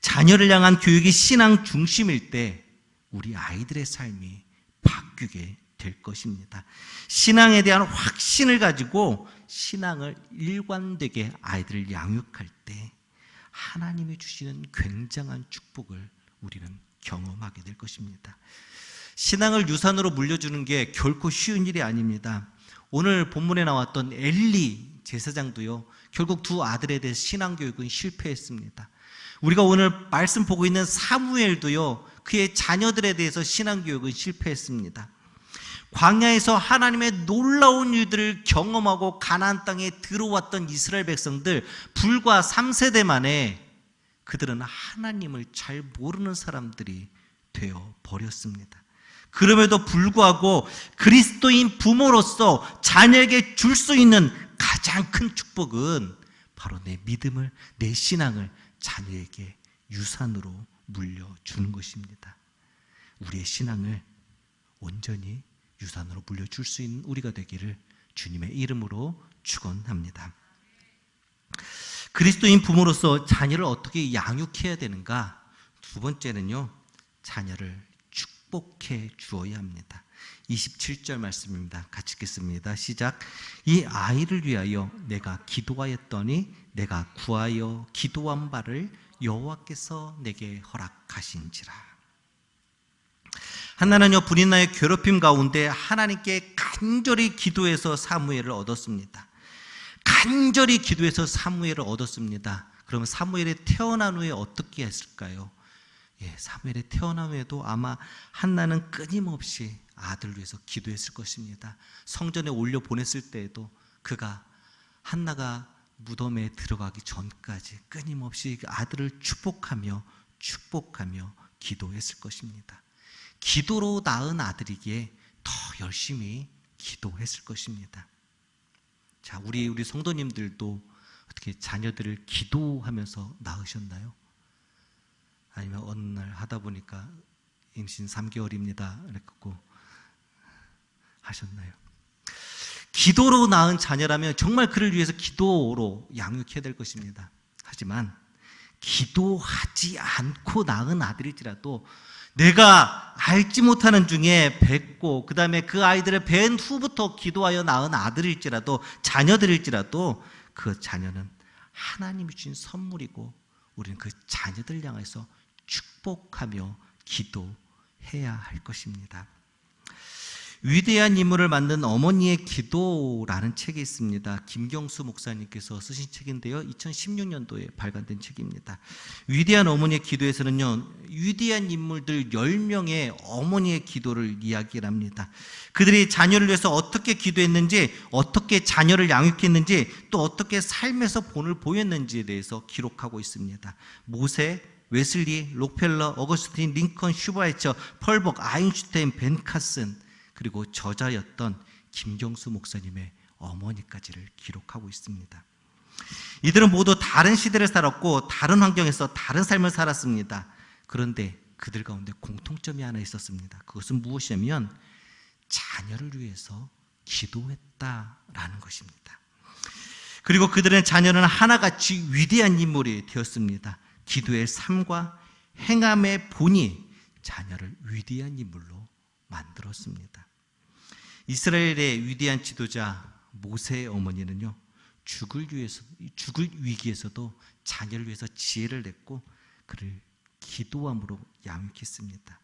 자녀를 향한 교육이 신앙 중심일 때 우리 아이들의 삶이 바뀌게 될 것입니다. 신앙에 대한 확신을 가지고 신앙을 일관되게 아이들을 양육할 때 하나님이 주시는 굉장한 축복을 우리는 경험하게 될 것입니다. 신앙을 유산으로 물려주는 게 결코 쉬운 일이 아닙니다. 오늘 본문에 나왔던 엘리 제사장도요, 결국 두 아들에 대해 신앙교육은 실패했습니다. 우리가 오늘 말씀 보고 있는 사무엘도요, 그의 자녀들에 대해서 신앙교육은 실패했습니다. 광야에서 하나님의 놀라운 일들을 경험하고 가나안 땅에 들어왔던 이스라엘 백성들, 불과 3세대 만에 그들은 하나님을 잘 모르는 사람들이 되어 버렸습니다. 그럼에도 불구하고 그리스도인 부모로서 자녀에게 줄 수 있는 가장 큰 축복은 바로 내 믿음을, 내 신앙을 자녀에게 유산으로 물려주는 것입니다. 우리의 신앙을 온전히 유산으로 물려줄 수 있는 우리가 되기를 주님의 이름으로 축원합니다. 그리스도인 부모로서 자녀를 어떻게 양육해야 되는가? 두 번째는요, 자녀를 축복해 주어야 합니다. 27절 말씀입니다. 같이 읽겠습니다. 시작. 이 아이를 위하여 내가 기도하였더니 내가 구하여 기도한 바를 여호와께서 내게 허락하신지라. 한나는요, 불인나의 괴롭힘 가운데 하나님께 간절히 기도해서 사무엘을 얻었습니다. 간절히 기도해서 사무엘을 얻었습니다. 그러면 사무엘이 태어난 후에 어떻게 했을까요? 사무엘이 태어난 후에도 아마 한나는 끊임없이 아들을 위해서 기도했을 것입니다. 성전에 올려 보냈을 때에도 그가 한나가 무덤에 들어가기 전까지 끊임없이 아들을 축복하며 기도했을 것입니다. 기도로 낳은 아들이기에 더 열심히 기도했을 것입니다. 자, 우리 성도님들도 어떻게 자녀들을 기도하면서 낳으셨나요? 아니면 어느 날 하다 보니까 임신 3개월입니다. 이랬고 하셨나요? 기도로 낳은 자녀라면 정말 그를 위해서 기도로 양육해야 될 것입니다. 하지만 기도하지 않고 낳은 아들일지라도 내가 알지 못하는 중에 뵙고 그 다음에 그 아이들을 뵌 후부터 기도하여 낳은 아들일지라도 자녀들일지라도 그 자녀는 하나님이 주신 선물이고 우리는 그 자녀들 향해서 축복하며 기도해야 할 것입니다. 위대한 인물을 만든 어머니의 기도라는 책이 있습니다. 김경수 목사님께서 쓰신 책인데요, 2016년도에 발간된 책입니다. 위대한 어머니의 기도에서는요, 위대한 인물들 10명의 어머니의 기도를 이야기를 합니다. 그들이 자녀를 위해서 어떻게 기도했는지, 어떻게 자녀를 양육했는지, 또 어떻게 삶에서 본을 보였는지에 대해서 기록하고 있습니다. 모세, 웨슬리, 록펠러, 어거스틴, 링컨, 슈바이처, 펄벅, 아인슈타인, 벤 카슨, 그리고 저자였던 김경수 목사님의 어머니까지를 기록하고 있습니다. 이들은 모두 다른 시대를 살았고 다른 환경에서 다른 삶을 살았습니다. 그런데 그들 가운데 공통점이 하나 있었습니다. 그것은 무엇이냐면 자녀를 위해서 기도했다라는 것입니다. 그리고 그들의 자녀는 하나같이 위대한 인물이 되었습니다. 기도의 삶과 행함의 본이 자녀를 위대한 인물로 만들었습니다. 이스라엘의 위대한 지도자 모세의 어머니는요, 죽을 위기에서도 자녀를 위해서 지혜를 냈고 그를 기도함으로 양육했습니다.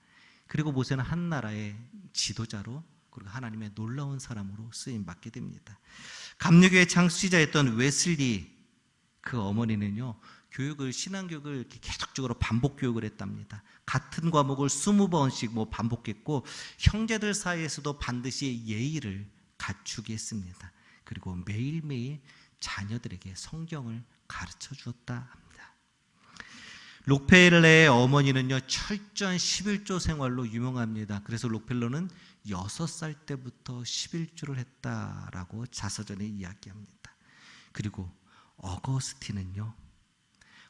그리고 모세는 한 나라의 지도자로 그리고 하나님의 놀라운 사람으로 쓰임 받게 됩니다. 감리교의 창시자였던 웨슬리 그 어머니는요, 신앙교육을 계속적으로 반복 교육을 했답니다. 같은 과목을 20번씩 반복했고 형제들 사이에서도 반드시 예의를 갖추게 했습니다. 그리고 매일매일 자녀들에게 성경을 가르쳐 주었다 합니다. 록펠러의 어머니는요, 철저한 11조 생활로 유명합니다. 그래서 록펠러는 6살 때부터 11조를 했다라고 자서전에 이야기합니다. 그리고 어거스틴은요,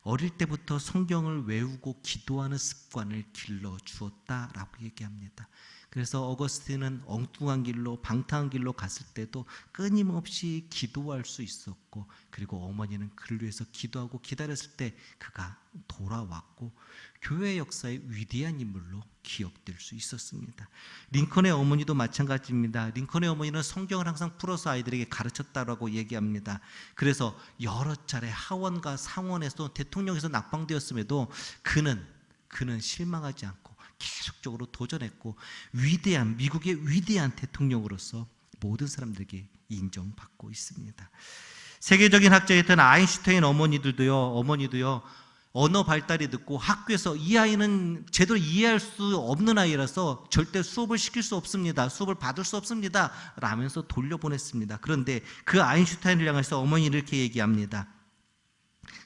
어릴 때부터 성경을 외우고 기도하는 습관을 길러주었다라고 얘기합니다. 그래서 어거스틴은 엉뚱한 길로 방탕한 길로 갔을 때도 끊임없이 기도할 수 있었고, 그리고 어머니는 그를 위해서 기도하고 기다렸을 때 그가 돌아왔고 교회 역사의 위대한 인물로 기억될 수 있었습니다. 링컨의 어머니도 마찬가지입니다. 링컨의 어머니는 성경을 항상 풀어서 아이들에게 가르쳤다라고 얘기합니다. 그래서 여러 차례 하원과 상원에서 대통령에서 낙방되었음에도 그는 실망하지 않고 계속적으로 도전했고 미국의 위대한 대통령으로서 모든 사람들에게 인정받고 있습니다. 세계적인 학자였던 아인슈타인 어머니도요 언어 발달이 늦고 학교에서 이 아이는 제대로 이해할 수 없는 아이라서 절대 수업을 시킬 수 없습니다. 수업을 받을 수 없습니다. 라면서 돌려보냈습니다. 그런데 그 아인슈타인을 향해서 어머니는 이렇게 얘기합니다.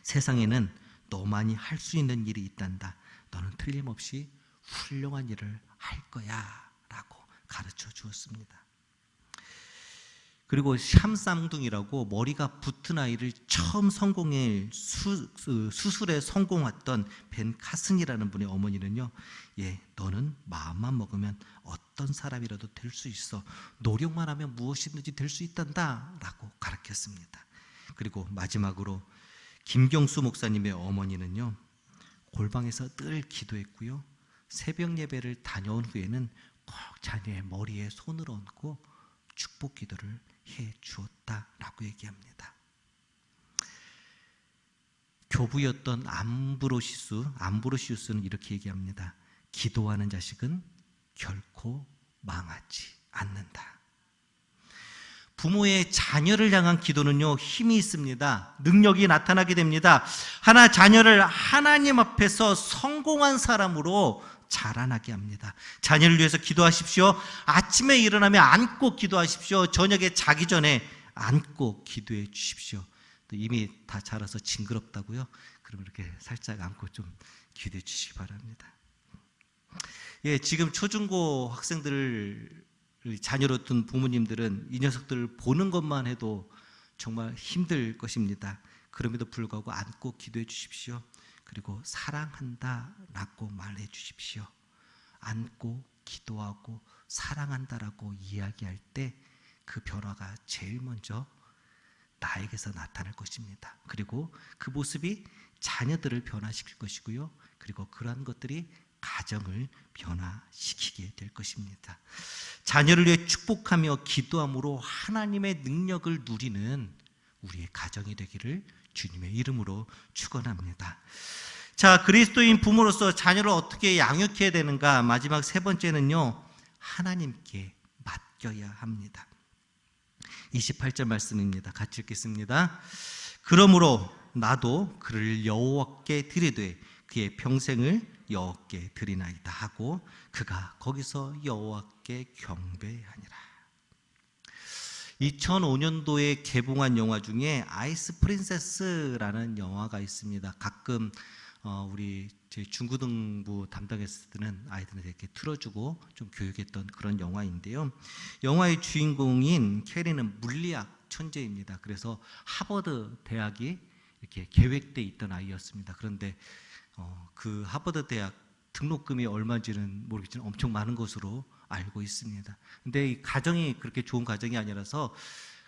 세상에는 너만이 할 수 있는 일이 있단다. 너는 틀림없이 훌륭한 일을 할 거야 라고 가르쳐 주었습니다. 그리고 샴쌍둥이라고 머리가 붙은 아이를 처음 수술에 성공했던 벤 카슨이라는 분의 어머니는요, 너는 마음만 먹으면 어떤 사람이라도 될 수 있어. 노력만 하면 무엇이든지 될 수 있단다 라고 가르쳤습니다. 그리고 마지막으로 김경수 목사님의 어머니는요, 골방에서 늘 기도했고요, 새벽 예배를 다녀온 후에는 꼭 자녀의 머리에 손을 얹고 축복 기도를 해 주었다라고 얘기합니다. 교부였던 암브로시우스는 이렇게 얘기합니다. 기도하는 자식은 결코 망하지 않는다. 부모의 자녀를 향한 기도는요, 힘이 있습니다. 능력이 나타나게 됩니다. 자녀를 하나님 앞에서 성공한 사람으로 자라나게 합니다. 자녀를 위해서 기도하십시오. 아침에 일어나면 안고 기도하십시오. 저녁에 자기 전에 안고 기도해 주십시오. 또 이미 다 자라서 징그럽다고요? 그럼 이렇게 살짝 안고 좀 기도해 주시기 바랍니다. 지금 초중고 학생들을 자녀로 둔 부모님들은 이 녀석들을 보는 것만 해도 정말 힘들 것입니다. 그럼에도 불구하고 안고 기도해 주십시오. 그리고 사랑한다라고 말해 주십시오. 안고 기도하고 사랑한다라고 이야기할 때 그 변화가 제일 먼저 나에게서 나타날 것입니다. 그리고 그 모습이 자녀들을 변화시킬 것이고요. 그리고 그러한 것들이 가정을 변화시키게 될 것입니다. 자녀를 위해 축복하며 기도함으로 하나님의 능력을 누리는 우리의 가정이 되기를 주님의 이름으로 축원합니다. 자, 그리스도인 부모로서 자녀를 어떻게 양육해야 되는가? 마지막 세 번째는요, 하나님께 맡겨야 합니다. 28절 말씀입니다. 같이 읽겠습니다. 그러므로 나도 그를 여호와께 드리되 그의 평생을 여호와께 드리나이다 하고 그가 거기서 여호와께 경배하니라. 2005년도에 개봉한 영화 중에 아이스 프린세스라는 영화가 있습니다. 가끔 우리 제 중고등부 담당했을 때는 아이들한테 이렇게 틀어주고 좀 교육했던 그런 영화인데요. 영화의 주인공인 캐리는 물리학 천재입니다. 그래서 하버드 대학이 이렇게 계획돼 있던 아이였습니다. 그런데 그 하버드 대학 등록금이 얼마인지는 모르겠지만 엄청 많은 것으로 알고 있습니다. 근데 이 가정이 그렇게 좋은 가정이 아니라서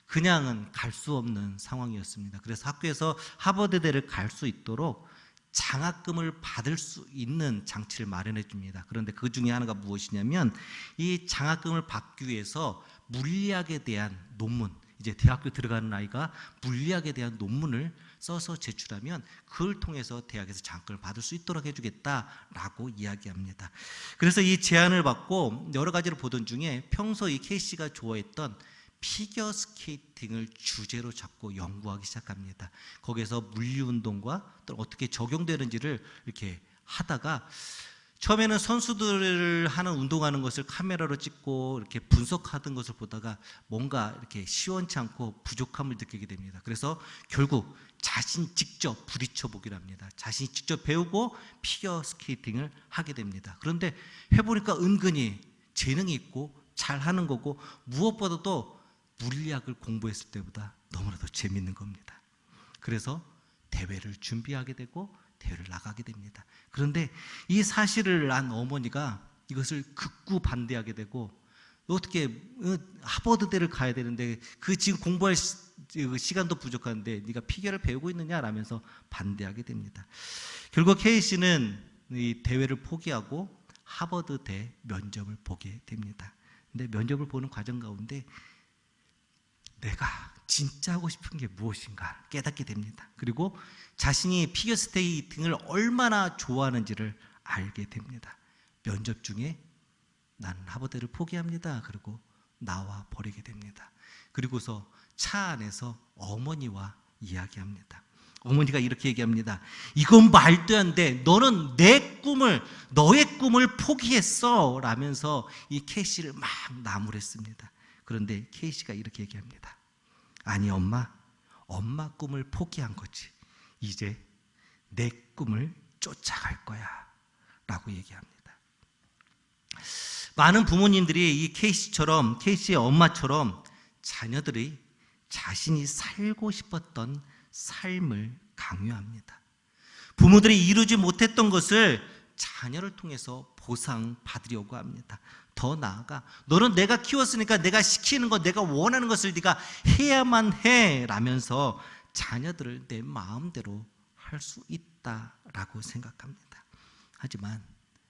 그냥은 갈 수 없는 상황이었습니다. 그래서 학교에서 하버드대를 갈 수 있도록 장학금을 받을 수 있는 장치를 마련해 줍니다. 그런데 그 중에 하나가 무엇이냐면 이 장학금을 받기 위해서 물리학에 대한 논문, 이제 대학교 들어가는 아이가 물리학에 대한 논문을 써서 제출하면 그걸 통해서 대학에서 장학금을 받을 수 있도록 해주겠다라고 이야기합니다. 그래서 이 제안을 받고 여러 가지를 보던 중에 평소 이 케이씨가 좋아했던 피겨 스케이팅을 주제로 잡고 연구하기 시작합니다. 거기에서 물리운동과 또 어떻게 적용되는지를 이렇게 하다가 처음에는 선수들을 하는 운동하는 것을 카메라로 찍고 이렇게 분석하던 것을 보다가 뭔가 이렇게 시원치 않고 부족함을 느끼게 됩니다. 그래서 결국 자신 직접 부딪혀 보기로 합니다. 자신이 직접 배우고 피겨 스케이팅을 하게 됩니다. 그런데 해보니까 은근히 재능이 있고 잘하는 거고 무엇보다도 물리학을 공부했을 때보다 너무나도 재밌는 겁니다. 그래서 대회를 준비하게 되고 대회를 나가게 됩니다. 그런데 이 사실을 안 어머니가 이것을 극구 반대하게 되고 어떻게 하버드대를 가야 되는데 그 지금 공부할 시간도 부족한데 네가 피겨를 배우고 있느냐라면서 반대하게 됩니다. 결국 케이씨는 이 대회를 포기하고 하버드대 면접을 보게 됩니다. 근데 면접을 보는 과정 가운데 내가 진짜 하고 싶은 게 무엇인가 깨닫게 됩니다. 그리고 자신이 피겨 스케이팅을 얼마나 좋아하는지를 알게 됩니다. 면접 중에 나는 하버드를 포기합니다. 그리고 나와 버리게 됩니다. 그리고서 차 안에서 어머니와 이야기합니다. 어머니가 이렇게 얘기합니다. 이건 말도 안 돼. 너는 너의 꿈을 포기했어. 라면서 이 케이씨를 막 나무랬습니다. 그런데 케이씨가 이렇게 얘기합니다. 아니 엄마 꿈을 포기한 거지. 이제 내 꿈을 쫓아갈 거야. 라고 얘기합니다. 많은 부모님들이 이 케이씨의 엄마처럼 자녀들이 자신이 살고 싶었던 삶을 강요합니다. 부모들이 이루지 못했던 것을 자녀를 통해서 보상받으려고 합니다. 더 나아가 너는 내가 키웠으니까 내가 시키는 것, 내가 원하는 것을 네가 해야만 해 라면서 자녀들을 내 마음대로 할 수 있다라고 생각합니다. 하지만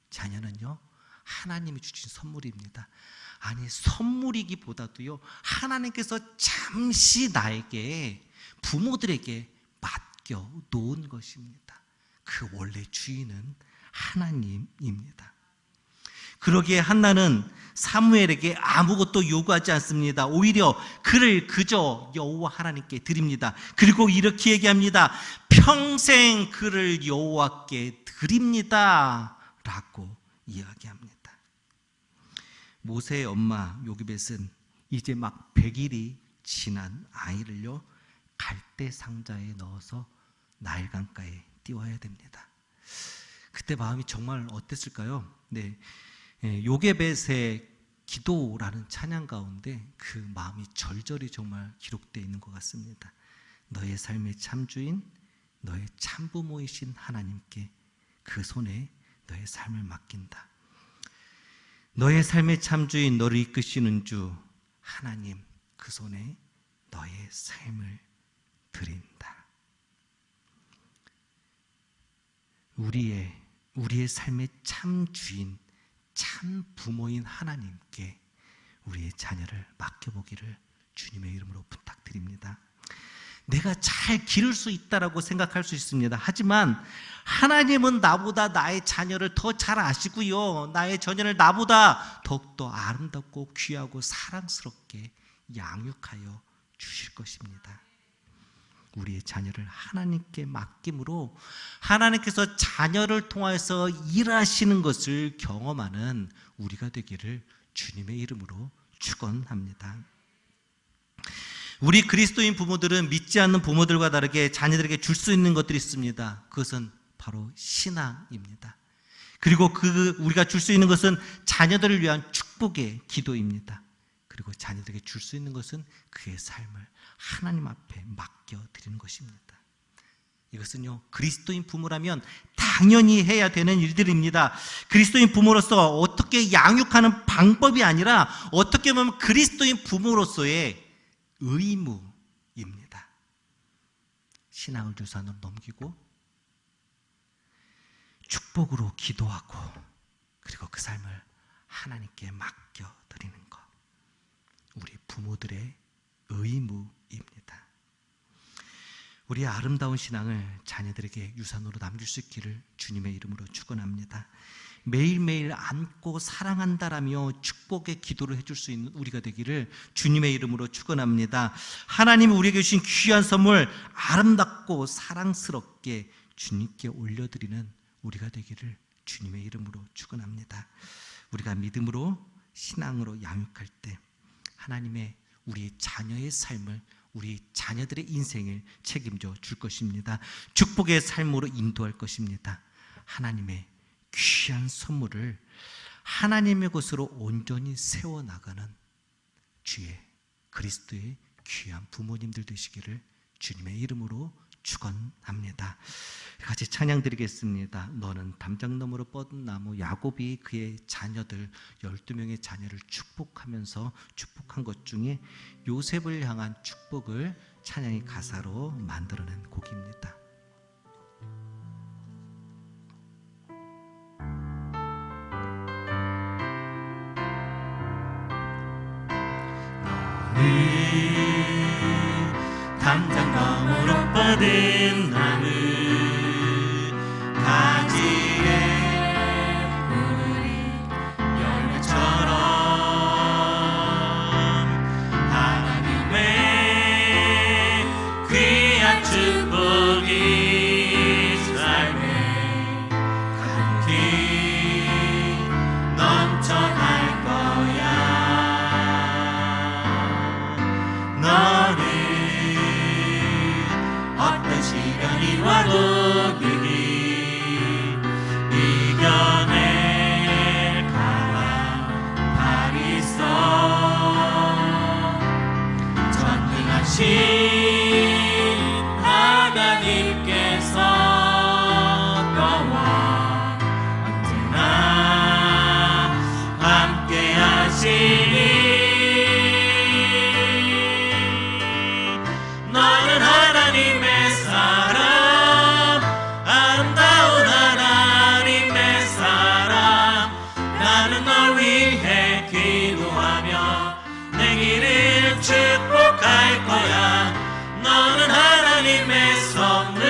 자녀는요, 하나님이 주신 선물입니다. 아니, 선물이기보다도요, 하나님께서 잠시 나에게, 부모들에게 맡겨 놓은 것입니다. 그 원래 주인은 하나님입니다. 그러기에 한나는 사무엘에게 아무것도 요구하지 않습니다. 오히려 그를 그저 여호와 하나님께 드립니다. 그리고 이렇게 얘기합니다. 평생 그를 여호와께 드립니다 라고 이야기합니다. 모세의 엄마 요기벳은 이제 막 100일이 지난 아이를요, 갈대 상자에 넣어서 나일강가에 띄워야 됩니다. 그때 마음이 정말 어땠을까요? 네, 요게벳의 기도라는 찬양 가운데 그 마음이 절절히 정말 기록되어 있는 것 같습니다. 너의 삶의 참주인, 너의 참부모이신 하나님께 그 손에 너의 삶을 맡긴다. 너의 삶의 참주인 너를 이끄시는 주 하나님 그 손에 너의 삶을 드린다. 우리의 삶의 참 주인, 참 부모인 하나님께 우리의 자녀를 맡겨보기를 주님의 이름으로 부탁드립니다. 내가 잘 기를 수 있다라고 생각할 수 있습니다. 하지만 하나님은 나보다 나의 자녀를 더 잘 아시고요, 나의 자녀를 나보다 더욱더 아름답고 귀하고 사랑스럽게 양육하여 주실 것입니다. 우리의 자녀를 하나님께 맡김으로 하나님께서 자녀를 통해서 일하시는 것을 경험하는 우리가 되기를 주님의 이름으로 축원합니다. 우리 그리스도인 부모들은 믿지 않는 부모들과 다르게 자녀들에게 줄 수 있는 것들이 있습니다. 그것은 바로 신앙입니다. 그리고 우리가 줄 수 있는 것은 자녀들을 위한 축복의 기도입니다. 그리고 자녀들에게 줄 수 있는 것은 그의 삶을 하나님 앞에 맡겨드리는 것입니다. 이것은요, 그리스도인 부모라면 당연히 해야 되는 일들입니다. 그리스도인 부모로서 어떻게 양육하는 방법이 아니라 어떻게 보면 그리스도인 부모로서의 의무입니다. 신앙을 유산으로 넘기고 축복으로 기도하고 그리고 그 삶을 하나님께 맡겨드리는 것, 우리 부모들의 의무입니다. 우리의 아름다운 신앙을 자녀들에게 유산으로 남길 수 있기를 주님의 이름으로 축원합니다. 매일매일 안고 사랑한다라며 축복의 기도를 해줄 수 있는 우리가 되기를 주님의 이름으로 축원합니다. 하나님이 우리에게 주신 귀한 선물 아름답고 사랑스럽게 주님께 올려드리는 우리가 되기를 주님의 이름으로 축원합니다. 우리가 믿음으로 신앙으로 양육할 때 하나님의 우리 자녀의 삶을, 우리 자녀들의 인생을 책임져 줄 것입니다. 축복의 삶으로 인도할 것입니다. 하나님의 귀한 선물을 하나님의 것으로 온전히 세워나가는 주의 그리스도의 귀한 부모님들 되시기를 주님의 이름으로 축원합니다. 같이 찬양 드리겠습니다. 너는 담장 너머로 뻗은 나무. 야곱이 그의 자녀들 12명의 자녀를 축복하면서 축복한 것 중에 요셉을 향한 축복을 찬양의 가사로 만들어낸 곡입니다.
담장 너머로 뻗은 나무 가지에 열매처럼 하나님의 귀한 축복이 삶에 가득히 넘쳐날 거야. 너는 어떤 시간이 와도 능히 이겨낼 가랑팔이 있어. 전능하신 하나님께서 너와 언제나 함께 하시니 너는 하나님의 사람, 아름다운 하나님의 사람. 나는 널 위해 기도하며 내 길을 축복할 거야. 너는 하나님의 선물,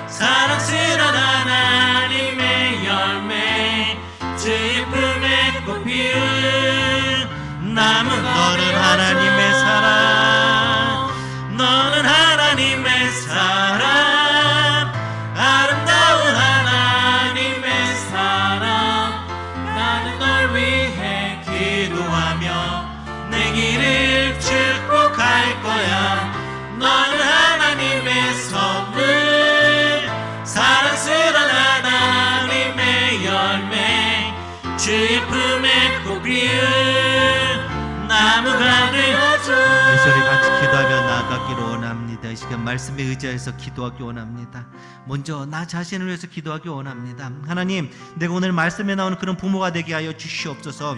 사랑스러운 하나님의 열매, 주의 품에 꽃 피운 나무. 너는 하나님의 사랑, 너는 하나님의 사랑, 아름다운 하나님의 사랑. 나는 널 위해 기도하며 내 길을 축복할 거야. 너는 하나님의 선물, 사랑스러운 하나님의 열매, 주의 품에 꼭 피운 나무가 되어줘.
이 소리 같이 기도하며 나아가기를 원합니다. 이 시간 말씀에 의지해서 기도하기 원합니다. 먼저 나 자신을 위해서 기도하기 원합니다. 하나님, 내가 오늘 말씀에 나오는 그런 부모가 되게 하여 주시옵소서.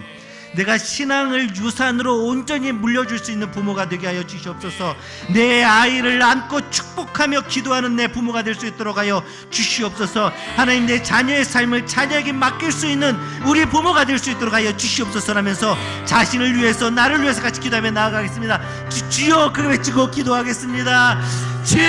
내가 신앙을 유산으로 온전히 물려줄 수 있는 부모가 되게 하여 주시옵소서. 내 아이를 안고 축복하며 기도하는 내 부모가 될 수 있도록 하여 주시옵소서. 하나님, 내 자녀의 삶을 자녀에게 맡길 수 있는 우리 부모가 될 수 있도록 하여 주시옵소서 하면서 자신을 위해서, 나를 위해서 같이 기도하며 나아가겠습니다. 주여, 그 외치고 기도하겠습니다. 주여!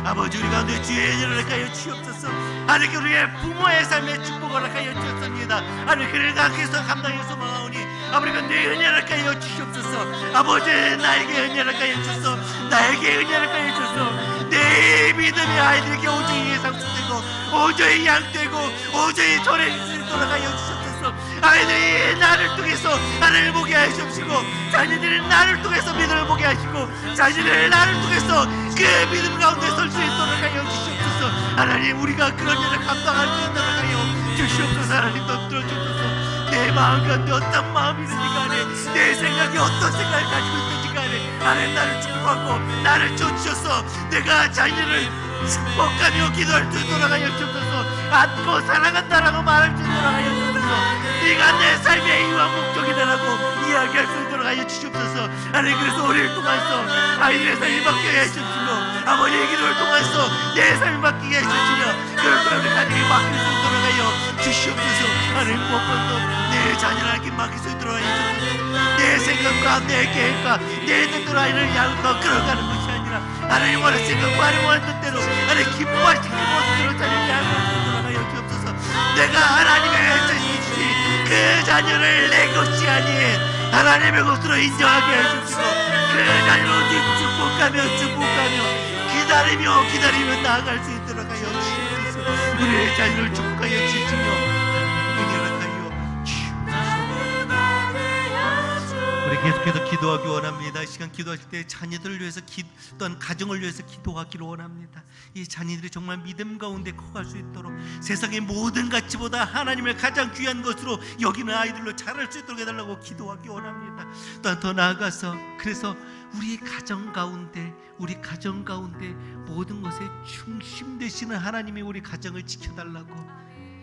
아버지, 우리 가운데 주의 은혜를 하여 주시옵소서. 하나님, 우리의 부모의 삶에 축복을 하여 주셨습니다. 하나님, 그를 각해서 감당해서 마오니 아버지가 내 은혜를 하여 주시옵소서. 아버지, 나에게 은혜를 하여 주소서. 나에게 은혜를 하여 주소서. 내 믿음의 아이들에게 오조히 예상되고 오조히 양되고 오조히 전해질 수 있도록 하여 주시옵소서. 아이들이 나를 통해서 하나님을 보게 하시옵시고, 자녀들이 나를 통해서 믿음을 보게 하시고, 자녀들이 나를 통해서 그 믿음 가운데 설 수 있도록 하여 주시옵소서. 하나님, 우리가 그런 일을 감당할 수 있도록 하여 주시옵소서. 하나님, 떠들어주소서. 내 마음 가운데 어떤 마음이든지 간에, 내 생각이 어떤 생각을 가지고 있든지 간에 하나님, 나를 축복하고 나를 주셔서 내가 자녀를 축복하며 기도할 수 있도록 하여 주옵소서. 안고 사랑한다라고 말할 수 있도록 하여 주옵소서. 네가 내 삶의 이유와 목적이 되라고 이야기할 수 있도록 하여 주시옵소서. 하나님, 그래서 우리를 통해서 아이들의 삶이 바뀌게 해주시고, 아버지의 기도를 통해서 내 삶이 바뀌게 해주시며, 그럴 때 우리 가정이 바뀔 수 있도록 하여 주시옵소서. 하나님, 무엇보다도 내 자녀에게 맡길 수 있도록 하여 주옵소서. 내 생각과 내 계획과 내 뜻대로 아이를 양육하고 끌어가는 것이 아니라 하나님 원하시는 것과 하나님 원하는 뜻대로 하나님 기뻐하시는 모습으로 자녀를 양육할 수 있도록 하여 주옵소서. 내가 하나님의 자식이시니 그 자녀를 내 것이 아닌 하나님의 것으로 인정하게 해주시고, 그 자녀를 축복하며 기다리며 나아갈 수 있도록 하여 주시옵소서. 우리의 자녀를 축복하여 주시며 은혜를 하여 주시옵소서. 우리 계속해서 기도하기 원합니다. 이 시간 기도하실 때 자녀들을 위해서 또한 가정을 위해서 기도하기를 원합니다. 이 자녀들이 정말 믿음 가운데 커갈 수 있도록 세상의 모든 가치보다 하나님을 가장 귀한 것으로 여기는 아이들로 자랄 수 있도록 해달라고 기도하기 원합니다. 또한 더 나아가서 그래서 우리 가정 가운데 모든 것의 중심 되시는 하나님이 우리 가정을 지켜달라고,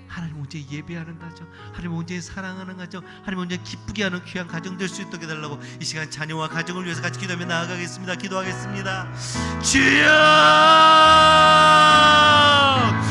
하나님 온전히 예배하는 가정, 하나님 온전히 사랑하는 가정, 하나님 온전히 기쁘게 하는 귀한 가정 될 수 있도록 해달라고 이 시간 자녀와 가정을 위해서 같이 기도하며 나아가겠습니다. 기도하겠습니다. 주여,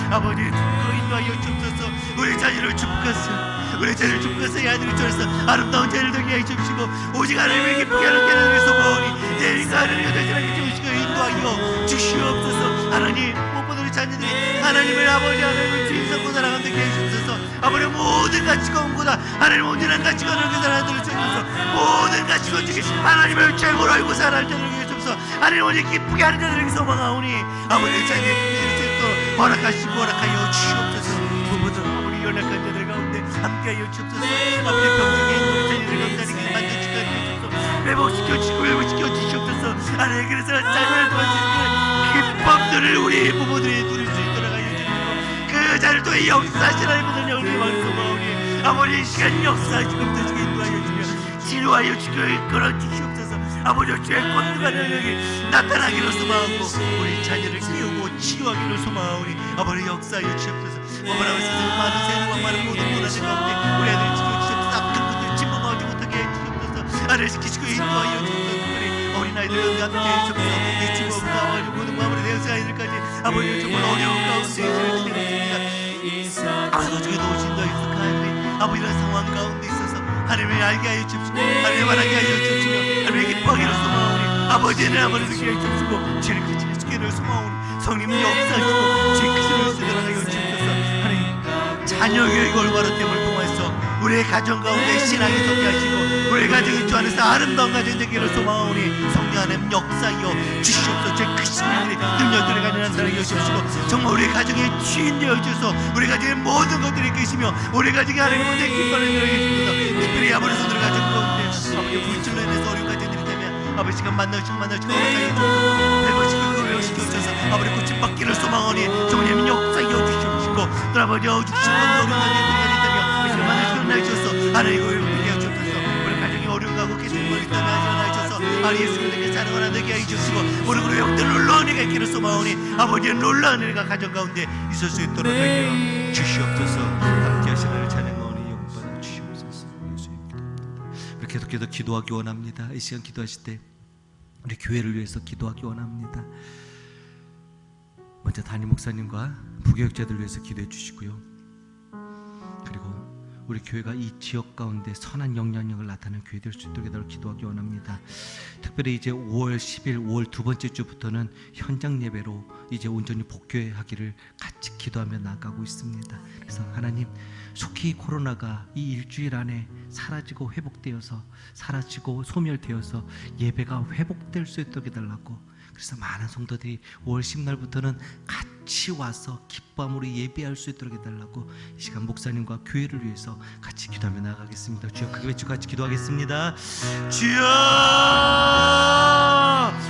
아버지, 인도하여 주옵소서. 우리 자녀를 축복하소서. 우리 자녀를 축복하소서. 이 아이들을 통해서 아름다운 자녀를 되게 하여 주시고, 오직 하나님을 기쁘게 하는 자녀를 위해서 모으니 내일과 하나님을 대신하게 주시고 인도하여 주시옵소서. 하나님, 무엇보다 우리 자녀들이 하나님을 아버지 하나님을 주인 삼고 살아가는 되게 해주옵소서. 아버지, 모든 가치관보다 하나님 온전한 가치관을 위해 살아가는 주옵소서. 모든 가치관 중에 하나님을 최고로 알고 살아갈 자들을 위해 주옵소서. 하나님 오직 기쁘게 하는 자들에게 소망하오니 아버지 자녀의 믿을 수 있도록 허락하여 주시옵소서. 무엇보다 아버지 연약한 자들 가운데 함께하여 주옵소서. 아버지 병중에 있는 우리 자녀들 가운데 만져주시고 주옵소서. 회복시켜 주시옵소서. 하나님, 그래서 자녀를 도와주시는 기쁨들을 우리 부모들이 누릴 수 있도록 하여 주시고, 그 자를 통해 역사하시라는 것을 영원히 소망하오니 아버지, 이 시간 역사하시고 되시게 인도하여 주시며 치료하여 주시고 이끌어 주시옵소서. 아버지, 주의 권능과 능력이 나타나기를 소망하고 우리 자녀를 키우고 치유하기를 소망하오니 아버지, 역사하여 주시옵소서. 어머나, 세상에 많은 세상과 많은 모든 문화들 가운데 우리 아들을 지켜주시옵소서. 아픈 것들 침범하지 못하게 해주시옵소서. 아를 지키시고 인도하여 주시옵소서. 어린아이들 가운데 함께 해주시옵소서. 이 친구가 아버지 모든 마음으로 대해서 아이들까지 아버지 정말 어려운 가운데 지내겠습니다. 아버지, 중에 도우신다 익숙한 아이들이 아버지 이런 상황 가운데 있어서 하나님을 알게 하여 주시고 하나님을 말하게 하여 주시며 하나님을 기뻐하기를 소망하오니 아버지는 아버지를 위해 주시고 죄를 그치게 주기를 소망하오니 성령님 역사하시고 죄 크심을 쓰도록 하여 주시옵소서. 하나님, 자녀 교육 올바름됨을 통해서 우리의 가정 가운데 신앙이 솟게 하시고 우리 가정이 주 안에서 아름다운 가정 되기를 소망하오니 성령 하나님 역사하여 주시옵소서. 제 크신 일들이 능력들을 가지는 사랑해 주시옵시고 정말 우리 가정의 주인 되어 주셔서 우리 가정의 모든 것들이 계시며 우리 가정이 하나님 먼저 기뻐하는 일을 해주셔서 특별히 아버지 손들을 가지고 가운데 아버지 불질로 인해서 어려운 가정들이 되면 아버지 시간 만나시고 허락하여 주옵소서. 회복시켜 주셔서 아버지 고침받기를 소망하오니 성령 역사하여 주시옵시고 또 아버지 주신 어려운 가정들이 되며 우리 시간 만나시고 하나님 주셔서 하나님 이거 회복하여 주옵소서. 우리 가정이 어려운 가고 계속 머리 떠나지 않아 주셔서 아버지 예수 그리스도께 사랑하나 되게 하여 주시고 우리 그 외국들 놀라운 은혜가 있기를 소망하오니 아버지의 놀라운 은혜가 가정 가운데 있을 수 있도록 하여 주시옵소서. 함께 하시는 찬양하오니 영받아 주시옵소서. 예수의 기도합니다. 우리 계속해서 기도하기 원합니다. 이 시간 기도하실 때 우리 교회를 위해서 기도하기 원합니다. 먼저 담임 목사님과 부교육자들 위해서 기도해 주시고요. 그리고 우리 교회가 이 지역 가운데 선한 영향력을 나타내는 교회 될 수 있도록 기도하기 원합니다. 특별히 이제 5월 10일 5월 두 번째 주부터는 현장 예배로 이제 온전히 복귀하기를 같이 기도하며 나아가고 있습니다. 그래서 하나님 속히 코로나가 이 일주일 안에 사라지고 회복되어서 사라지고 소멸되어서 예배가 회복될 수 있도록 해달라고. 그래서 많은 성도들이 5월 10날부터는 같이 와서 기쁨으로 예배할 수 있도록 해달라고 이 시간 목사님과 교회를 위해서 같이 기도하며 나아가겠습니다. 주여 크게 외치고 같이 기도하겠습니다. 주여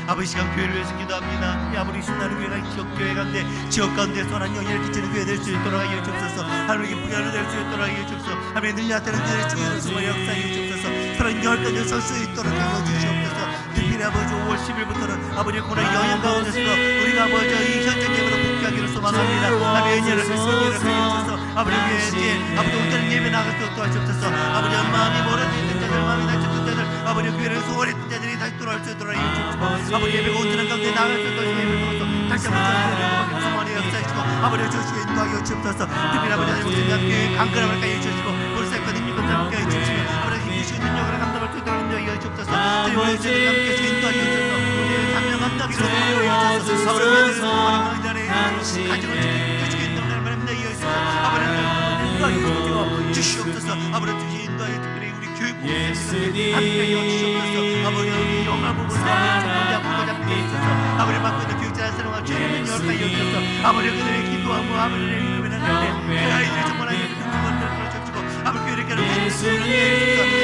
아버지 시간 교회를 위해서 기도합니다. 아버지 신나는 교회가 지역 가운데 지역 가운데 선한 영향을 끼치는 교회 될 수 있도록 하여 주옵소서. 하나님의 부여를 될 수 있도록 하여 주옵소서. 하나님의 능력 나타내는 교회를 주옵소서. 역사하여 주옵소서. 선한 영향을 가운데 설 수 있도록 하여 주시옵소서. 특별히 아버지 5월 10일부터는 아버지의 고난 영향 가운데서 우리가 아버지 이 현장 예배로 복귀하기를 소망합니다. 하나님의 은혜를 주셔서 아버지 위에 아버지 온전한 예배 나갈 수 있도록 하시옵소서. 아버지 마음이 멀어진 자들 마음이 다쳤던 자들 아버지 교회를 소원했던 자들이 다시 돌아올 수 있도록 하여 주옵소서. 아버지 예배가 온전한 가운데 나갈 수 있도록 예배를 통해서 다시 한번 전하는 소망의 역사이시고 아버지 주시고 인도하여 주옵소서. 특별히 아버지 하나님 함께 강건함을 가해 주시고 우리 사역과 님과 함께 하여 주시고 아버지 힘주시는 능력을 감당할 수 있도록 인도하여 주옵소서. 우리 주님 함께 인도하여 주옵소서. 우리 감명 감당하기 소망하여 주옵소서. 아버지 위에서 소망하는 자들의 가정을 지키시고 인도하는 말입니다. 이어 주옵소서. 아버지 인도하여 주시옵소서. 아버지 주시 인도하여 특별히 우리 교육부에 함께 하여 주시옵소서. 아버지 영화 부분을 아버지 맡고 있는 교육자 사랑과 주님의 능력을 하여 주옵소서. 아버지 그들의 기도하고 아버지의 이름을 하는데 그 아이들이 정말 아이들을 주권을 걸어주시고 아버지 교회를 깨닫게 해주옵소서.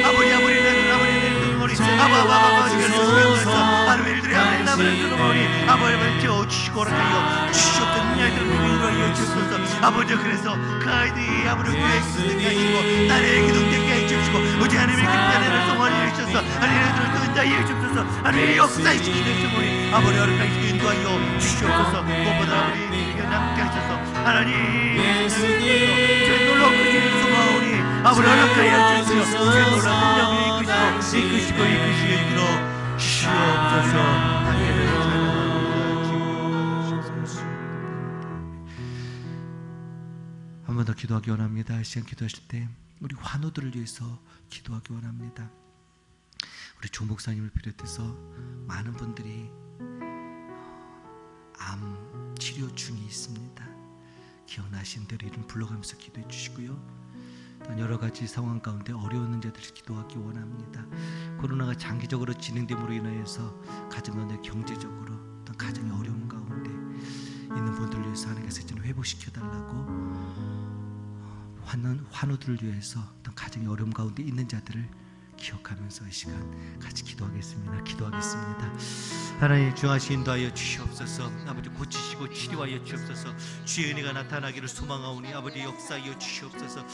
아버지 머리 아버지 주시옵소서. 하나님의 일들이 하나님 나무를 머리 아버지 지어주시고 하여 주시옵소서. 능력을 이루어 주옵소서. 아버지 그래서 그 아이들이 아버지 교회에 있게 하시고 나라의 기둥되게 해 주시고 오직 하나님의 기쁨을 소원해 주셔서 하나님의 인도하여 주옵소서. 하나님의 역사에 지키는 주머니 아버지 어렵게 인도하여 주시옵소서. 무엇보다 아버지 우리에게 남게 하셔서 하나님 주의 놀라운 크신 소망하오니 아버지 어렵게 하여 주시옵소서. 주의 놀라운 능력을 이끄시고 이끌어 주시옵소서. 한 번 더 기도하기 원합니다. 이 시간 기도하실 때 우리 환우들을 위해서 기도하기 원합니다. 우리 조 목사님을 비롯해서 많은 분들이 암 치료 중에 있습니다. 기억나신 대로 이름 불러가면서 기도해 주시고요. 또 여러 가지 상황 가운데 어려운 문제들을 기도하기 원합니다. 코로나가 장기적으로 진행됨으로 인하여서 가정 가운데 경제적으로 또 가정의 어려움 가운데 있는 분들을 위해서 하나님께서 좀 회복시켜달라고 환우들을 위해서 어떤 가정의 어려움 가운데 있는 자들을 기억하면서 이 시간 같이 기도하겠습니다. 하나님 주하시 인도하여 주시옵소서. 아버지 고치시고 치료하여 주시옵소서. 주의 은혜가 나타나기를 소망하오니 아버지 역사하여 주시옵소서.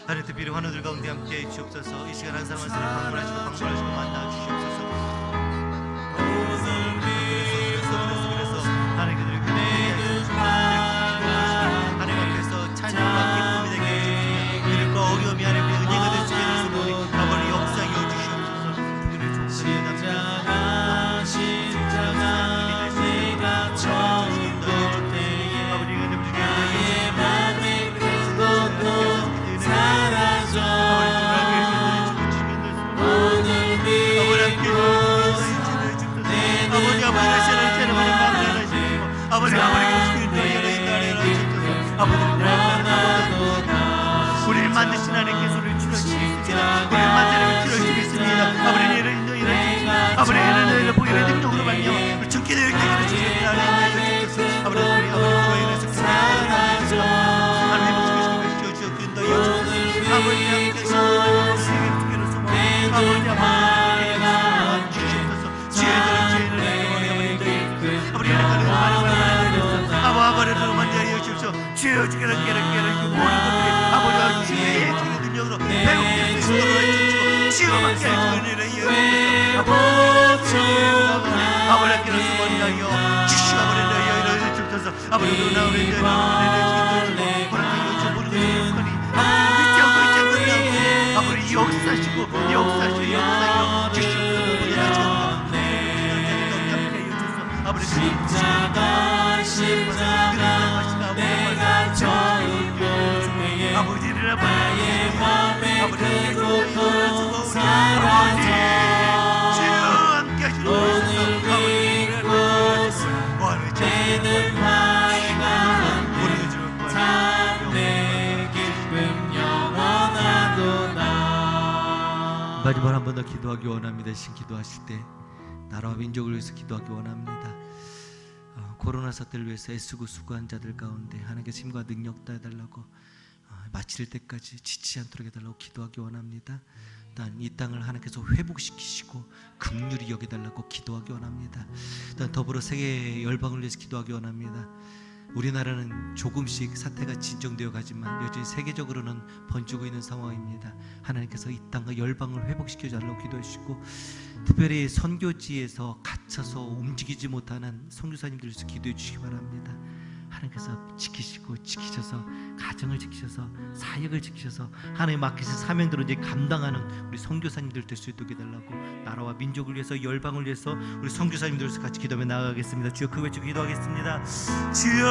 하나님 특별히 환우들 가운데 함께해 주시옵소서. 이 시간 한 사람 한 사람 방문하시고 만나 주시옵소서. 그래서 하나님 그들을 하나님 앞에서 찬양과 기쁨이 되게 해주시며 그들과 어려움이 하나님의 은혜가 될 수 있는 소문이 아버지 역사하여 주시옵소서. 그들을
십자가 내가 졌을 때에 나의 맘의 큰 것도 사라져 오늘 믿고 내
우리를 만드신 하나님께서 우리를 치료하시겠습니다. 우리를 만드는 치료하시겠습니다. 아버지 이를 인도하시겠습니다. 아버지 이를 보이는 능력으로 말미암아 우리 죽게 될 기회를 주셨습니다. 아버지 그로 인해서 하나님 목숨을 주시고 인도하여 주시옵소서. 아버지 함께 하시고 주기를 소망하고 아버지 함께 주시옵소서. 지혜를 아버지 하나님을 많이 아버지를 만져하여 주십시오. 주여 주기를 모든 것들이 아버지와 주의 능력으로 회복될 수 있도록 해주시고
주시고 함께 은혜를 아버지께로 소원하여 주시고 아버지를 주셔서 아버지로 나오는 아버지 역사시고 주시옵소서.
십자가 내가 전교회에 나의 맘에 그 고통 사라져 오늘 이곳 내는 밝아하네 참내 기쁨 영원하도다.
마지막 한 번 더 기도하기 원합니다. 신 기도하실 때 나라와 민족을 위해서 기도하기 원합니다. 코로나 사태를 위해서 애쓰고 수고한 자들 가운데 하나님께서 힘과 능력 다해달라고 마칠 때까지 지치지 않도록 해달라고 기도하기 원합니다. 일단 이 땅을 하나님께서 회복시키시고 긍휼히 여겨달라고 기도하기 원합니다. 일단 더불어 세계 열방을 위해서 기도하기 원합니다. 우리나라는 조금씩 사태가 진정되어 가지만 여전히 세계적으로는 번지고 있는 상황입니다. 하나님께서 이 땅과 열방을 회복시켜 달라고 기도해 주시고, 특별히 선교지에서 갇혀서 움직이지 못하는 선교사님들을 위해서 기도해 주시기 바랍니다. 하나님께서 지키시고 지키셔서 가정을 지키셔서 사역을 지키셔서 하나님 맡기신 사명들을 이제 감당하는 우리 선교사님들 될 수 있도록 해달라고, 나라와 민족을 위해서 열방을 위해서 우리 선교사님들 위해서 같이 기도하며 나아가겠습니다. 주여 그 외쳐 기도하겠습니다.
주여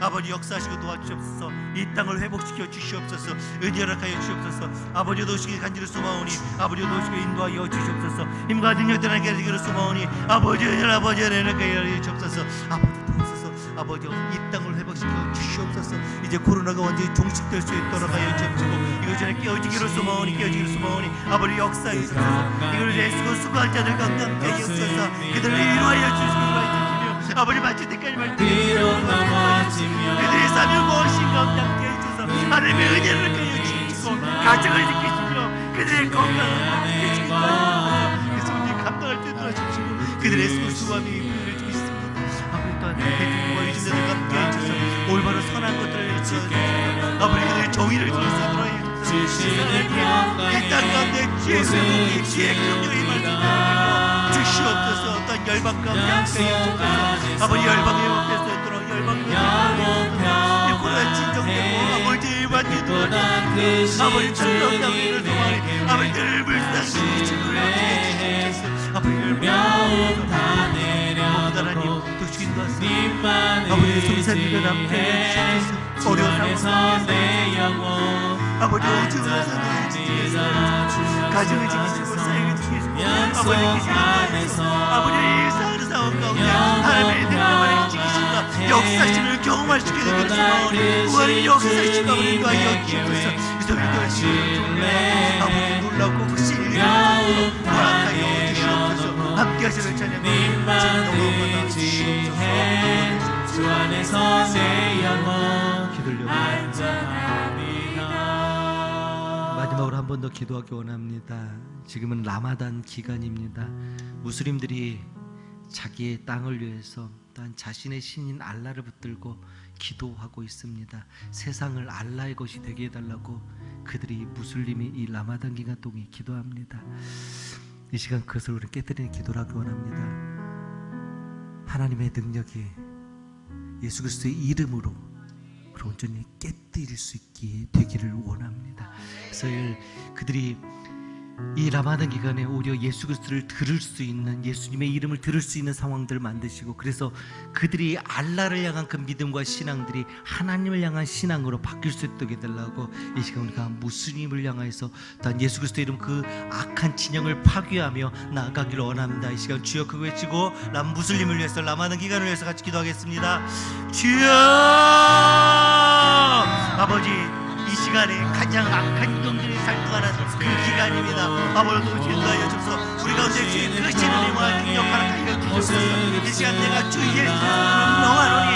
아버지 역사하시고 도와주시옵소서. 이 땅을 회복시켜 주시옵소서. 은혜를 하여 주시옵소서. 아버지 도우시기 간절히 소망하오니 아버지 도우시기 인도하여 주시옵소서. 힘과 능력 떠나게 하시기를 소망하오니 아버지 은혜를 하여 주시옵소서. 아버지 도우소서. 아버지 이 땅을 회복시켜 주시옵소서. 이제 코로나가 완전히 종식될 수 있도록 하여 주옵시고, 이거 전에 깨어지기를 소망하오니 아버지 역사해 주소서. 이걸 애쓰고 수고한 자들 가운데 함께 하옵소서. 그들을 이루하여 주시고 아버지 마칠 때까지 그들의 삶을 무엇인 가운데 함께 해주셔서 하나님의 은혜를 주시고 가정을 지키시며 그들의 건강을 함께 지키시고 그래서 우리 감당할 때 도와주시고 그들의 수고함이 은혜를 주시습니다. 아버지 또한 대중과 유진들과 함께 해주셔서 올바른 선한 것들을 해주셔서 아버지 그들의 정의를 주시도록 해주셔서 이 땅 가운데 지혜의 긍정의 말씀을 주시옵소서. 어떤 열방과 함께 해주셔서 아버지 열방의 목에서 있도록 열방의 코로나 진정되고 아버지 일반인들 아버지 천정당들을 소망해 아버지를 불쌍히 아버지
멸망 다 내려놓고
아버지 성산님과 함께 어려운 상황에서
내 영혼
아버지 오죽하서 가정을 지키시고 사역을 지키시고 아버지 일상의 상황 가운데 하나님의 능력을 지키신다 역사심을 경험할 수 있게 되기를 소망하오니 구원의 역사심을 아버지와 여기옵소서. 그래서 우리도 아버지 놀라고 신뢰를 허락하여 주시옵소서. 함께 하시는 찬양을 너무마다 주시옵소서.
주 안에서 내 영혼 안전합니다.
마지막으로 한 번 더 기도하기 원합니다. 지금은 라마단 기간입니다. 무슬림들이 자기의 땅을 위해서 또한 자신의 신인 알라를 붙들고 기도하고 있습니다. 세상을 알라의 것이 되게 해달라고 그들이 무슬림이 이 라마단 기간 동안 기도합니다. 이 시간 그것을 우리 깨뜨리는 기도를 하기 원합니다. 하나님의 능력이 예수 그리스도의 이름으로 온전히 깨뜨릴 수 있게 되기를 원합니다. 그래서 그들이 이 라마단 기간에 오히려 예수 그리스도를 들을 수 있는, 예수님의 이름을 들을 수 있는 상황들을 만드시고, 그래서 그들이 알라를 향한 그 믿음과 신앙들이 하나님을 향한 신앙으로 바뀔 수 있도록 해달라고 이 시간 우리가 무슬림을 향해서 단 예수 그리스도 이름 그 악한 진영을 파괴하며 나아가기를 원합니다. 이 시간 주여 그거 외치고 무슬림을 위해서 라마단 기간을 위해서 같이 기도하겠습니다. 주여 아버지 이 시간에 가장 악한 경들이 살동하는 그 기간입니다. 아버지 인도하여 주소서. 우리 가운데 주의 크신 은혜와 능력을 하여 주소서. 이 시간 내가 주 예수를 명하노니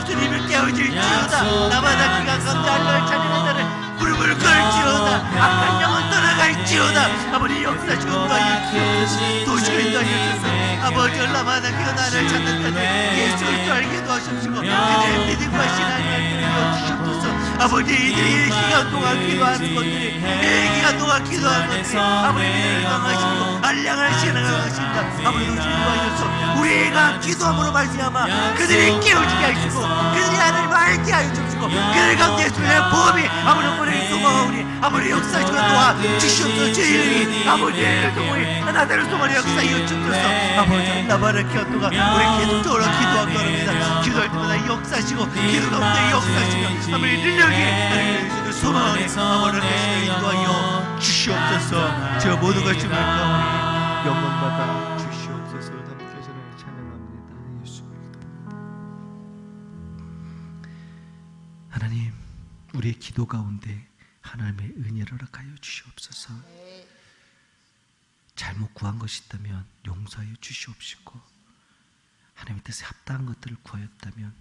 무슬림을 깨어질지어다. 라마단 기간 가운데 알라를 찬양한다는 무릎을 꿇지어다. 악한 영은 떠나갈지어다. 아버지 역사시고 인도하여 주소서. 도시가 인도하여 주소서. 아버지 라마단 기간 나를 찾는 자들 예수를 알게 도와주시고 그들의 믿음과 신앙을 주시옵소서.
아버지 이 시간 동안 기도하는 것들이 이 기간 동안 기도하는 것들이 아버지 믿음을 강하시고 알량을 신앙하신다. 아버지 주님하셔서 우리가 기도함으로 말미암아 그들이 깨어지게 하시고 그들이 하나님을 알게 하여 주시고 그들 가운데 주의 보험이 아버지 머리를 쏘아오니 아버지 역사하시고 도와 주시옵소서. 저희들이 아버지의 동물이 하나님을 쏘아오니 역사하여 주옵소서. 아버지 나바를 기도가 우리 계속적으로 기도하기 바랍니다. 기도할 때마다 역사하시고 기도 가운데 역사하시며 아버지 능력이 소망에 아버지 계시고 인도하여 주시옵소서. 제가 모든 걸 주님을 가오니 영광받아 주시옵소서. 함께 전하여 찬양합니다. 예수
하나님, 우리의 기도 가운데 하나님의 은혜를 허락하여 주시옵소서. 잘못 구한 것이 있다면 용서하여 주시옵시고 하나님의 뜻에 합당한 것들을 구하였다면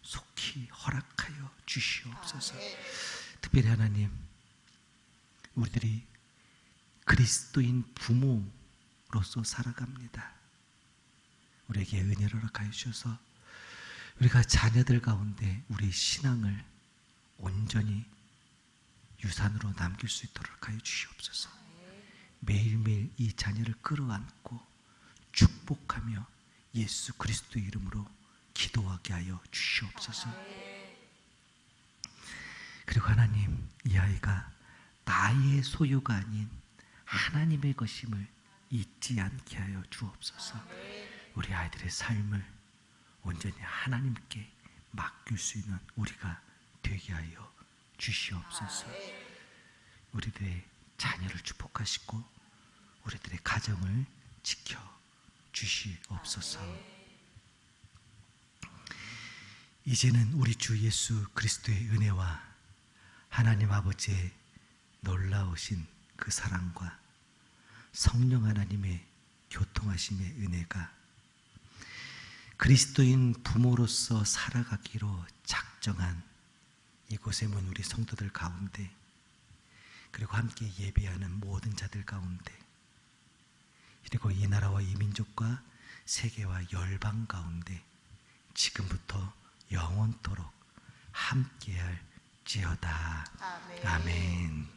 속히 허락하여 주시옵소서. 특별히 하나님, 우리들이 그리스도인 부모로서 살아갑니다. 우리에게 은혜를 허락하여 주셔서 우리가 자녀들 가운데 우리의 신앙을 온전히 유산으로 남길 수 있도록 하여 주시옵소서. 매일매일 이 자녀를 끌어안고 축복하며 예수 그리스도의 이름으로 기도하게 하여 주시옵소서. 그리고 하나님, 이 아이가 나의 소유가 아닌 하나님의 것임을 잊지 않게 하여 주옵소서. 우리 아이들의 삶을 온전히 하나님께 맡길 수 있는 우리가 되게 하여 주시옵소서. 우리들의 자녀를 축복하시고 우리들의 가정을 지켜 주시옵소서. 이제는 우리 주 예수 그리스도의 은혜와 하나님 아버지의 놀라우신 그 사랑과 성령 하나님의 교통하심의 은혜가 그리스도인 부모로서 살아가기로 작정한 이곳에 문 우리 성도들 가운데, 그리고 함께 예배하는 모든 자들 가운데, 그리고 이 나라와 이 민족과 세계와 열방 가운데 지금부터 영원토록 함께할지어다. 아멘.